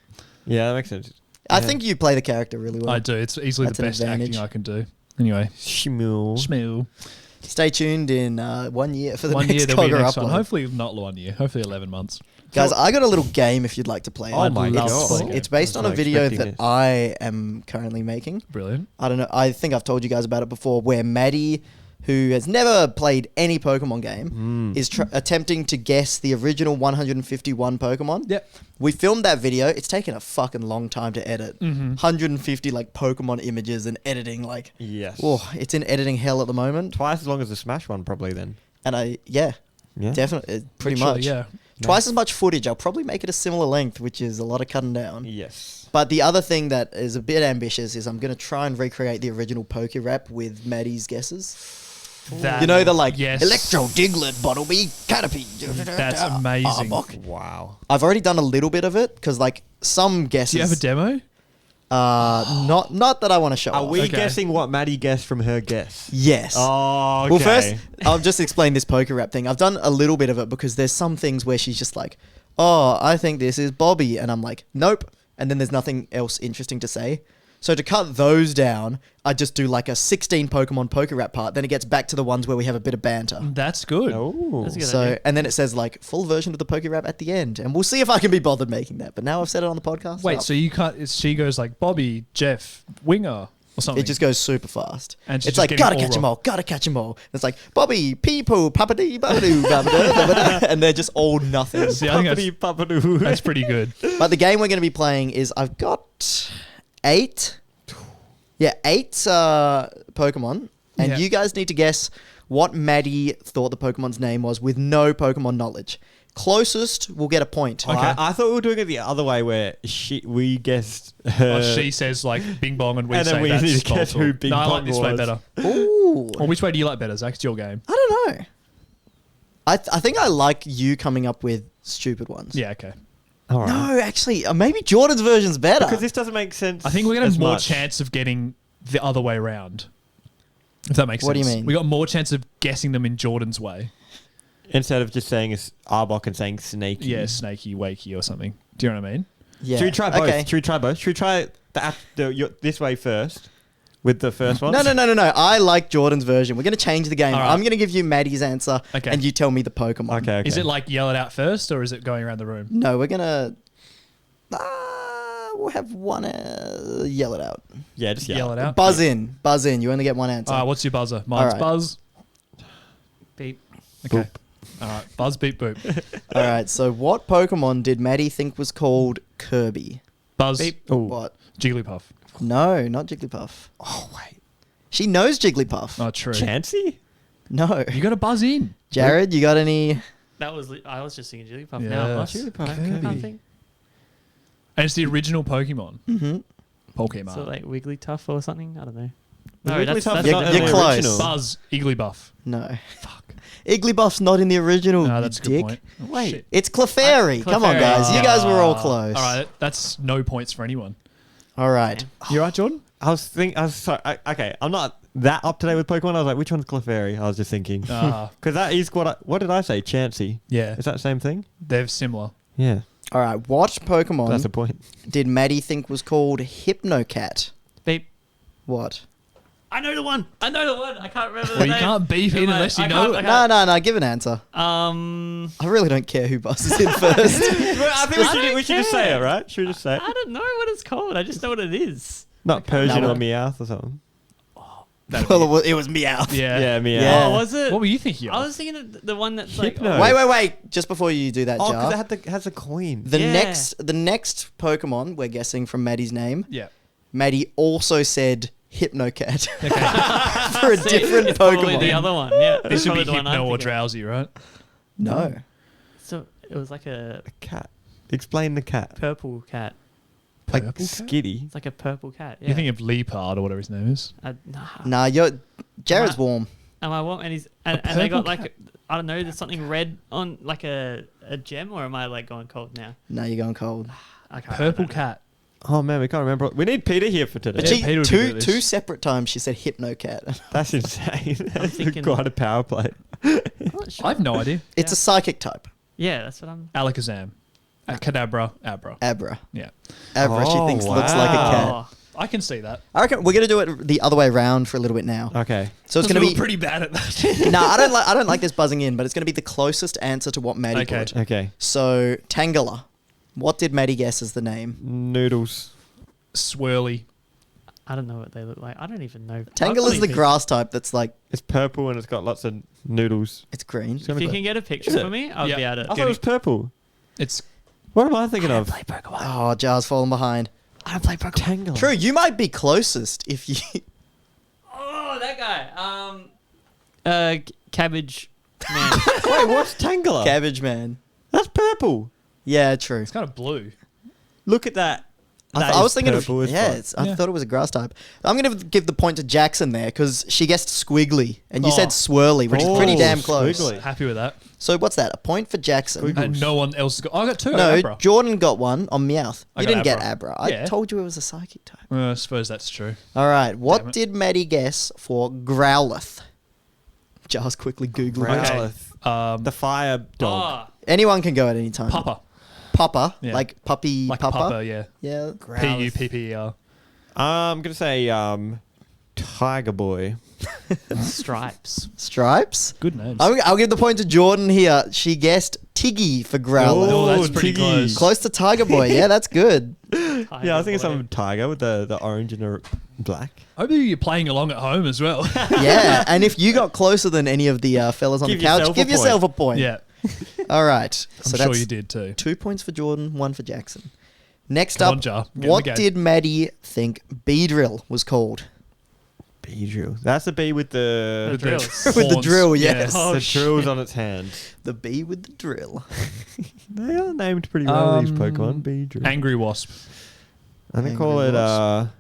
Yeah, that makes sense. I think you play the character really well. I do. It's easily That's the an best advantage. acting I can do. Anyway, Shmoo. schmill. Stay tuned in 1 year for the 1 next year there'll be a Cogger next one. upload. Hopefully not 1 year. Hopefully 11 months. Guys, I got a little game if you'd like to play it. Oh my love god. playing It's based I on was a video expecting that this. I am currently making. Brilliant. I don't know. I think I've told you guys about it before, where Maddie, who has never played any Pokemon game, is attempting to guess the original 151 Pokemon. Yep. We filmed that video. It's taken a fucking long time to edit. 150 like Pokemon images and editing. Like, Yes. oh, it's in editing hell at the moment. Twice as long as the Smash one, probably then. And Yeah. definitely, pretty Literally, much. Yeah. Twice as much footage. I'll probably make it a similar length, which is a lot of cutting down. Yes. But the other thing that is a bit ambitious is I'm going to try and recreate the original Poke Rap with Maddie's guesses. That, You know, the like, yes. Electro, Diglett, Bottlebee, Caterpie. That's amazing. Arbok. Wow. I've already done a little bit of it because like some guesses. Do you have a demo? Not that I want to show Are off. we Okay. guessing what Maddie guessed from her guess? Yes. Oh, okay. Well, first, I'll just explain this Poke Rap thing. I've done a little bit of it because there's some things where she's just like, oh, I think this is Bobby. And I'm like, nope. And then there's nothing else interesting to say. So to cut those down, I just do like a 16 Pokemon Poke Rap part. Then it gets back to the ones where we have a bit of banter. That's good. Oh. That's a good So, idea. and then it says like full version of the Poke Rap at the end. And we'll see if I can be bothered making that. But now I've said it on the podcast. Wait, well, so you can't. She goes like Bobby, Jeff, Winger, or something. it just goes super fast. And she's it's just like, getting gotta all catch 'em wrong. all, gotta catch 'em all. It's like, Bobby, Peepo, Papadee, Babadoo, Babadoo, and they're just all nothing. See, I think that's pretty good. But the game we're going to be playing is I've got 8 Pokemon, and Yeah. you guys need to guess what Maddie thought the Pokemon's name was with no Pokemon knowledge. Closest will get a point. Okay. I thought we were doing it the other way, where we guessed her. She says like Bing Bong, and we And then say we that's need to guess Voltorb. who Bing No, I like Bong this way was. better. Ooh. Or which way do you like better, Zach? It's your game. I don't know. I think I like you coming up with stupid ones. Yeah, okay. All right. No, actually, maybe Jordan's version's better. Because this doesn't make sense. I think we're gonna as have more much. chance of getting the other way round. If that makes What do sense. you mean? We got more chance of guessing them in Jordan's way. Instead of just saying it's Arbok and saying Snakey. Yeah, Snakey, Wakey, or something. Do you know what I mean? yeah. Should we try both? Okay. Should we try both? Should we try this way first with the first one? No. I like Jordan's version. We're going to change the game. All right. I'm going to give you Maddie's answer, Okay. and you tell me the Pokemon. Okay. Is it like yell it out first, or is it going around the room? No, we're going to... we'll have one... yell it out. Yeah, just Yell it out. Buzz in. Buzz in. You only get one answer. All right, what's your buzzer? Mine's right. Buzz. Beep. Okay. All right, Buzz, beep, boop. All right, so what Pokemon did Maddie think was called Kirby? Buzz. Beep. Ooh. What? Jigglypuff. No, not Jigglypuff. Oh wait. She knows Jigglypuff. Oh, true. Chansey? No. You got to buzz in. Jared, you got any... That was. I was just thinking Jigglypuff. Yeah. Now, what? Jigglypuff, I Kirby. can't think. And it's the original Pokemon. Mm-hmm. Pokemon. So like Wigglytuff or something. I don't know. The No, that's Wigglytuff that's is You're- not in you're the close. original. Buzz, Igglybuff. No. Fuck. Igglybuff's not in the original, No, you that's a good dick. point. Oh, Wait. shit. It's Clefairy. Come on, Clefairy. guys. You guys were all close. All right, that's no points for anyone. All right. You right, Jordan? I was okay. I'm not that up to date with Pokemon. I was like, which one's Clefairy? I was just thinking. Ah, Because that is what did I say? Chansey. yeah. Is that the same thing? They're similar. Yeah. All right. What Pokemon That's the point. did Maddie think was called Hypnocat? Beep. What? I know the one. I can't remember the Well, name. you can't beef it unless you know it. No, give an answer. I I really don't care who buzzes in first. Well, I think we should just say it, right? Should we just say it? don't know what it's called. I just know what it is. Not Persian No. or Meowth or something. Well, it was Meowth. Yeah. Yeah, Meowth. Yeah. Oh, was it? What were you thinking of? I was thinking of the one that's like. Hypno. Wait. Just before you do that, Oh, Jar. because it has a coin. The Yeah. next Pokemon we're guessing from Maddie's name. Yeah. Maddie also said HypnoCat Okay. for a different it's probably Pokemon. the other one. Yeah, This would be probably the one I'm hypno or thinking of. drowsy, right? No. So it was like a Cat. Explain the cat. purple cat. Like Purple cat? Skitty. It's like a purple cat. Yeah. You're thinking of Leopard or whatever his name is. Nah, Jared's warm. Am I warm? And they purple got like I don't know. There's something red on like a gem, or am I like going cold now? No, you're going cold. I can't Purple remember. cat. Oh man, we can't remember. We need Peter here for today. But Yeah, she, Peter would be good at this. two separate times she said HypnoCat. That's insane. That's thinking- quite a power play. I'm not sure. I have no idea. It's a psychic type. Yeah, that's what I'm. Alakazam. Kadabra. Abra. Abra. Yeah. Abra, she Oh, thinks looks like a cat. Oh, I can see that. I reckon we're gonna do it the other way around for a little bit now. Okay. So it's gonna be pretty bad at that. no, I don't like this buzzing in, but it's gonna be the closest answer to what Maddie Okay. put. Okay. So Tangela. What did Maddie guess as the name? Noodles. Swirly. I don't know what they look like. I don't even know. Tangela's the grass type that's like It's purple and it's got lots of noodles. it's green. It's If gonna you go- can get a picture Is it? for me, I'll Yeah. be able I to. thought it was purple. It's What am I thinking of? play Pokemon. Oh, Jar's falling behind. I don't play Pokemon. Tangela. True, you might be closest if you. Oh, that guy. Cabbage man. Wait, what's Tangela? Cabbage Man. That's purple. Yeah, true. kind of blue. Look at that. I was thinking purple of as yeah. fuck. I thought it was a grass type. I'm gonna give the point to Jackson there because she guessed squiggly and you said swirly, which is pretty Oh, damn close. squiggly. Happy with that. So what's that? A point for Jackson. Squiggly. And no one else has got. I got two. No, Abra. Jordan got one on Meowth. I You got didn't get Abra. Abra. I Yeah. told you it was a psychic type. I suppose that's true. All right, Damn what it. did Maddie guess for Growlithe? Jar's quickly googling. it. Growlithe. The fire dog. Oh, Anyone can go at any time. Papa. Papa, Yeah. like puppy. Like Papa. Papa, yeah. Yeah. P-U-P-P-E-R. I'm gonna say Tiger Boy. stripes. Stripes. Good names. I'll give the point to Jordan here. She guessed Tiggy for Growlithe. Oh, that's pretty Tiggy. close. Close to Tiger Boy. Yeah, that's good. Yeah, I was thinking something tiger with the orange and the black. Hope you're playing along at home as well. Yeah, and if you got closer than any of the fellas on Give the couch, yourself a give yourself a point. yeah. All right. I'm So sure that's you did too. 2 points for Jordan, 1 for Jackson. Next Come up, on, Jar. Get in the what game. did Maddie think Beedrill was called? Bee drill. That's the bee with the The drills. With the horns. drill, Yeah. yes. Oh, the shit. drills on its hand. The bee with the drill. They are named pretty well. These Pokemon. Bee drill. Angry Wasp. I'm gonna Angry call it Wasp.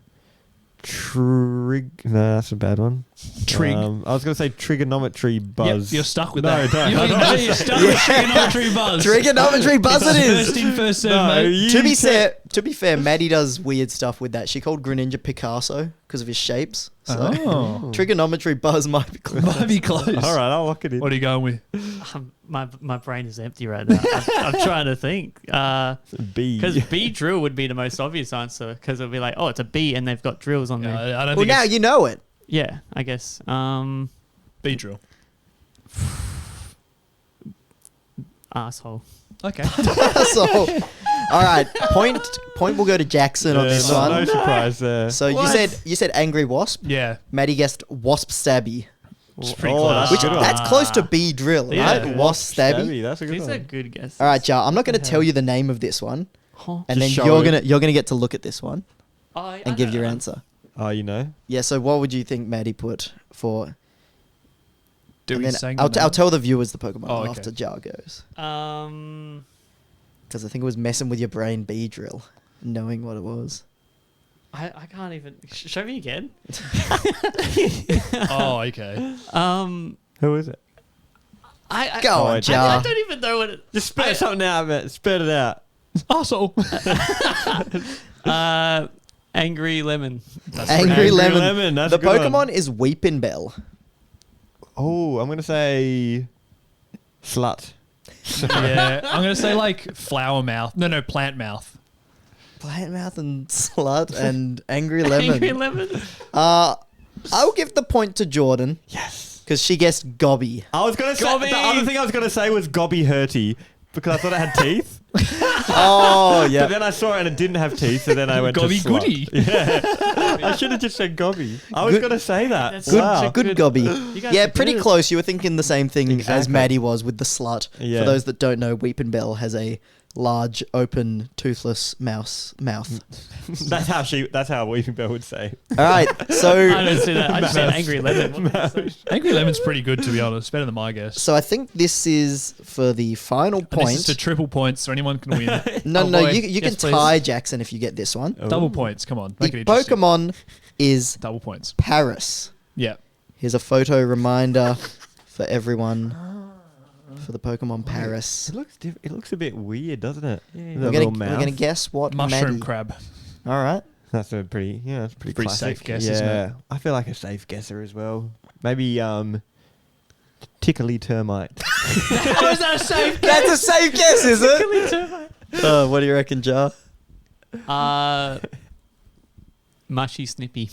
Trig. No, that's a bad one. Trig. I was gonna say trigonometry buzz. Yep, you're stuck with No, that. don't. You're stuck with trigonometry buzz. Trigonometry buzz it First is. in, first served, No, mate. you To be fair, Maddie does weird stuff with that. She called Greninja Picasso because of his shapes. So Oh. trigonometry buzz might be close. Might be close. All right, I'll lock it in. What are you going with? My brain is empty right now. I'm trying to think. Bee. Because bee drill would be the most obvious answer. Because it would be like, oh, it's a bee and they've got drills on there. I don't Well, think now it's you know it. Yeah, I guess. bee drill. Asshole. Okay. So, all right, point will go to Jackson on this no, one. no surprise there. So you said Angry Wasp. Yeah. Maddie guessed Wasp Stabby. It's pretty Oh, close. that's Which good one. that's close to bee drill, Yeah. right? Wasp Stabby. That's a good These are one. good guesses. All right, Jar. I'm not going to tell you the name of this one, Huh? and Just then show you're gonna get to look at this one I and give know your that. answer. Oh, you know. Yeah. So what would you think Maddie put for? Do And we then sang I'll the name? tell the viewers the Pokemon Oh, okay. after Jar goes, Um, because I think it was messing with your brain. Bee drill, knowing what it was. I can't even show me again. Oh, okay. Who is it? I Go on, I- I Jar. don't even know what it. Just spit something out, man. Spit it out. Asshole. Angry lemon. Angry Lemon. Lemon, that's The a good Pokemon one. is Weeping Bell. Oh, I'm gonna say slut. Yeah. I'm going to say like flower mouth. No, plant mouth. Plant Mouth and Slut and Angry Lemon. Angry lemon. I'll give the point to Jordan. Yes. Because she guessed gobby. I was going to say, the other thing I was going to say was gobby hurty because I thought it had teeth. Oh, yeah. But then I saw it and it didn't have teeth, so then I went Gobby to slut. goody. Yeah. I should have just said gobby. I was Good- going to say that. That's Good, Wow. good gobby. You guys Yeah, are pretty good. close. You were thinking the same thing as Exactly. Maddie was with the slut. Yeah. For those that don't know, Weeping Bell has a large, open, toothless mouth. That's how Weeping Bell would say. All right, I so don't see that. I just said angry lemon. What did you say? Angry Lemon's pretty good, to be honest. Better than my guess. I think this is for the final And point. this is to triple points, so anyone can win. No, Oh, no, boy. you Yes, can please. tie Jackson if you get this one. Double points. Come on, make The it interesting. Pokemon is Double points. Paris. Yeah. Here's a photo reminder for everyone for the Pokemon Paris. It looks a bit weird, doesn't it? Yeah. The We're little gonna mouth. guess what Mushroom Maddie. crab. All right. That's a pretty Pretty classic. safe guess, yeah. isn't it? I feel like a safe guesser as well. Maybe tickly termite. How is that a safe That's a safe guess, is it? What do you reckon, Jar? Mushy Snippy.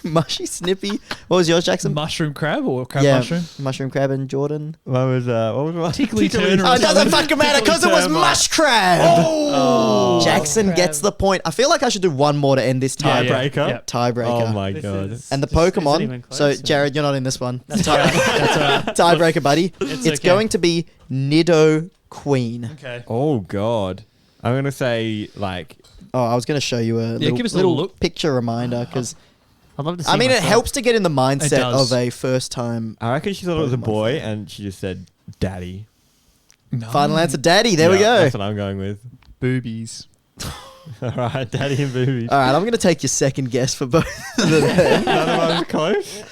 Mushy Snippy. What was yours, Jackson? Mushroom crab or crab yeah, mushroom? mushroom crab and Jordan. what was my Tickly turner. Oh, it doesn't fucking matter because it was termite. mush crab. Oh, Jackson gets the point. I feel like I should do one more to end this Yeah, tie Tiebreaker? yeah. tiebreaker. Oh my This god. is- And the this isn't Pokemon. even So, close. Jared, you're not in this one. That's all right. That's all right. Tiebreaker, buddy. It's okay. going to be Nido Queen. Okay. Oh god. I'm gonna say like Oh, I was going to show you a little, give us a little look. picture reminder because I'd love to see I mean, it myself. helps to get in the mindset does. of a first time. I reckon she thought it was a Pokemon boy fan. and she just said daddy. No. Final answer, Daddy. There we Yeah, go. That's what I'm going with. Boobies. Alright, daddy and boobies. All right, I'm going to take your second guess for both of them. None of us close.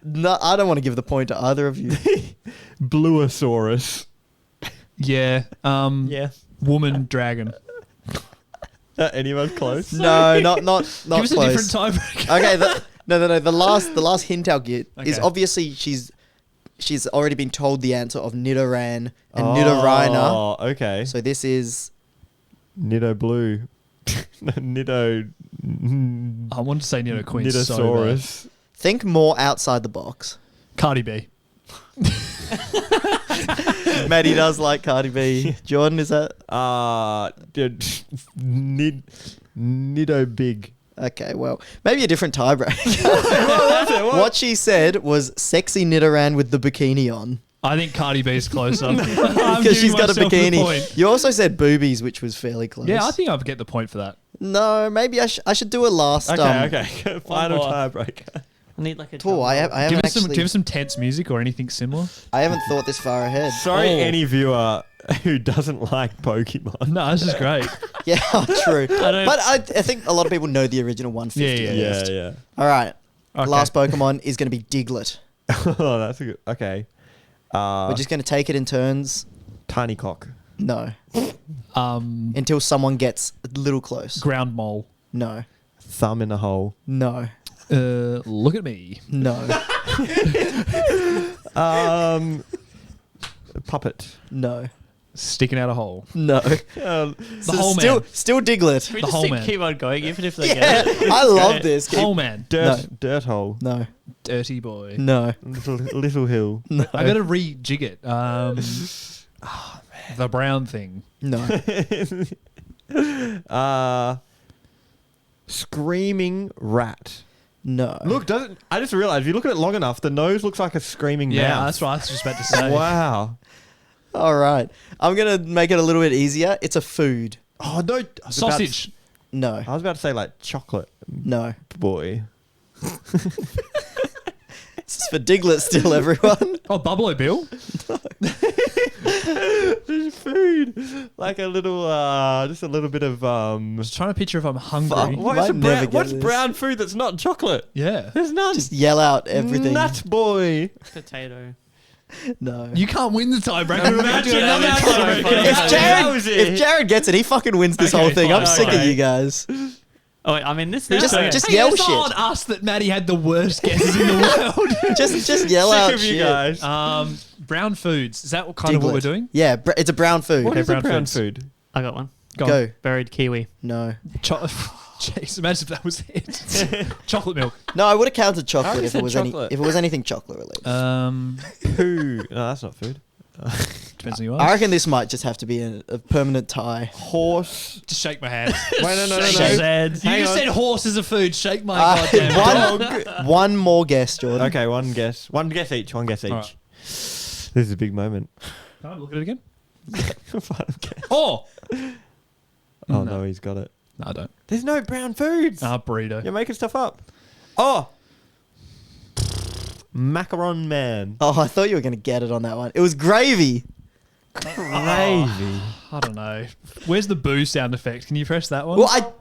No, I don't want to give the point to either of you. Bluosaurus. Yeah. Yeah. Woman dragon. Anyone close? No, not Give us close. a different tiebreaker. Okay, no. The last hint I'll get is Okay. obviously she's already been told the answer of Nidoran and Nidorina. Oh, okay. So this is Nido Blue. Nido. I wanted to say Nido Queen. So bad. Nidosaurus. think more outside the box. Cardi B. Maddie does like Cardi B. Jordan, is that Nido Big. okay? Well, maybe a different tiebreaker. What she said was sexy Nidoran with the bikini on I think Cardi B is closer. because she's got a bikini. You also said boobies, which was fairly close. Yeah, I think I'll get the point for that. No, maybe I should do a last. Okay. Final more. tiebreaker. I need like a. Tool. I drum roll. haven't Give actually. us some tense music or anything similar. I haven't thought this far ahead. Sorry, Oh. any viewer who doesn't like Pokemon. No, this is great. Yeah, true. don't- But I think a lot of people know the original 150. Yeah, at Yeah, least. yeah. All right. Okay. Last Pokemon is going to be Diglett. Oh, that's a good. Okay. We're just going to take it in turns. Tiny cock. No. Um, Until someone gets a little close. ground mole. No. Thumb in a hole. No. Look at me. No. Puppet. No. Sticking out a hole. No. The hole still, man. still Diglett. We The just whole think man. keep on going, even if they Yeah, get it. I love Great. this. Hole man. Dirt hole. No. Dirty boy. No. Little hill. No. I gotta rejig it. The brown thing. No. Screaming rat. No. Look, doesn't I just realized if you look at it long enough, the nose looks like a screaming Yeah, mouth. that's what I was just about to say. Wow. All right. I'm going to make it a little bit easier. It's a food. Oh no! Sausage. No. I was about to say like chocolate No. boy. This is for Diglett still, everyone. Oh, Buffalo Bill. There's food, like a little, just a little bit of I was trying to picture if I'm hungry. Fuck. What Might is a never brown, get what's this. brown food that's not chocolate? Yeah. There's none. Just yell out everything. Nut boy. Potato. No. You can't win the tiebreaker. We're about to do another That's so tiebreaker. funny. If Jared gets it, he fucking wins this Okay, whole thing. I'm fine, sick of okay. you guys. Oh, wait, I mean, this Just- okay. just Hey, yell it's not shit. on us that Maddie had the worst guesses in the world. Just yell Sick out of you shit. guys. Brown foods. Is that kind of what Diglett. we're doing? Yeah, it's a brown food. What Okay, is a brown brown foods. food? I got one. Go. Buried kiwi. No. Jeez, imagine if that was it. Chocolate milk. No, I would have counted I chocolate already if it said was chocolate. if it was anything chocolate related. Poo. No, that's not food. Depends on you I ask. reckon this might just have to be a permanent tie. Horse. Just shake my hand. Wait, no. Shake his head. You Hang just on. said horse is a food. Shake my goddamn dog. one more guess, Jordan. Okay, one guess. One guess each. One guess each. All right. This is a big moment. Can I look at it again? Final guess. Oh! Oh no, he's got it. No, I don't. There's no brown foods. Burrito. You're making stuff up. Oh. Macaron man. Oh, I thought you were going to get it on that one. It was gravy. Gravy. I don't know. Where's the boo sound effect? Can you press that one? Well, I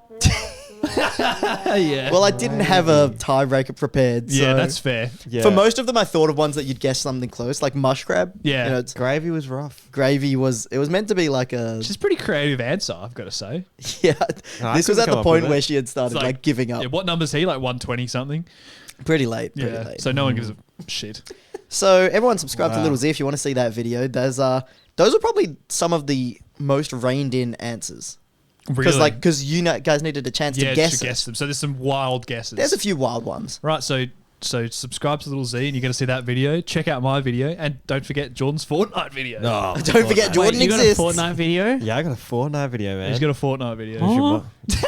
yeah. well, I didn't have a tiebreaker prepared. yeah, so that's fair. Yeah. For most of them, I thought of ones that you'd guess something close, like mush crab. Yeah. You know, it's, Gravy was rough. gravy was meant to be like a Which is a pretty creative answer, I've got to say. yeah. I This was couldn't at come the up point with where it. she had started It's like giving up. Yeah, what number's he? Like 120 something? Pretty late. Yeah. So no one gives a shit. So everyone subscribe to Wow. Little Z if you want to see that video. Those are probably some of the most reined in answers. Because Really? because you guys needed a chance Yeah, to guess to it. guess them. So there's some wild guesses. There's a few wild ones. Right, so subscribe to Little Z and you're going to see that video. Check out my video. And don't forget Jordan's Fortnite video. No. Don't forget Wait, Jordan you got a exists. Fortnite video? Yeah, I got a Fortnite video, man. He's got a Fortnite video. Oh. Is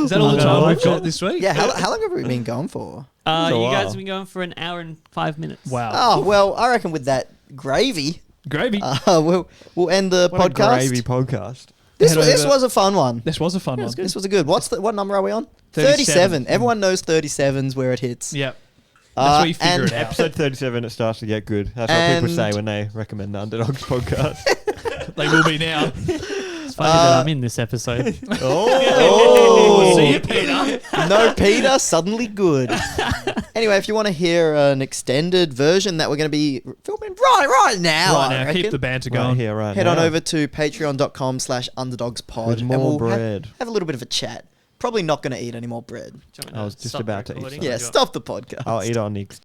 that all the time we've got this week? Yeah, how long have we been going for? It's a You while. guys have been going for an hour and 5 minutes. Wow. Oh well, I reckon with that gravy, Gravy. we'll end the What a podcast. gravy podcast. This Head this over- was a fun one. This was a fun one. This was a good. What number are we on? 37. Everyone knows 37's where it hits. Yep. That's where you figure and it out. Episode 37, it starts to get good. That's what people And- say when they recommend the Underdogs podcast. They will be now. It's funny that I'm in this episode. Oh, See you, Peter. no Peter, suddenly good. Anyway, if you want to hear an extended version that we're going to be filming right now, Right I now, keep reckon, the banter Right going. here, right head now. on over to patreon.com/underdogspod With and more we'll bread. have a little bit of a chat. Probably not going to eat any more bread. I was just about to eat some. Yeah, stop the podcast. I'll eat on the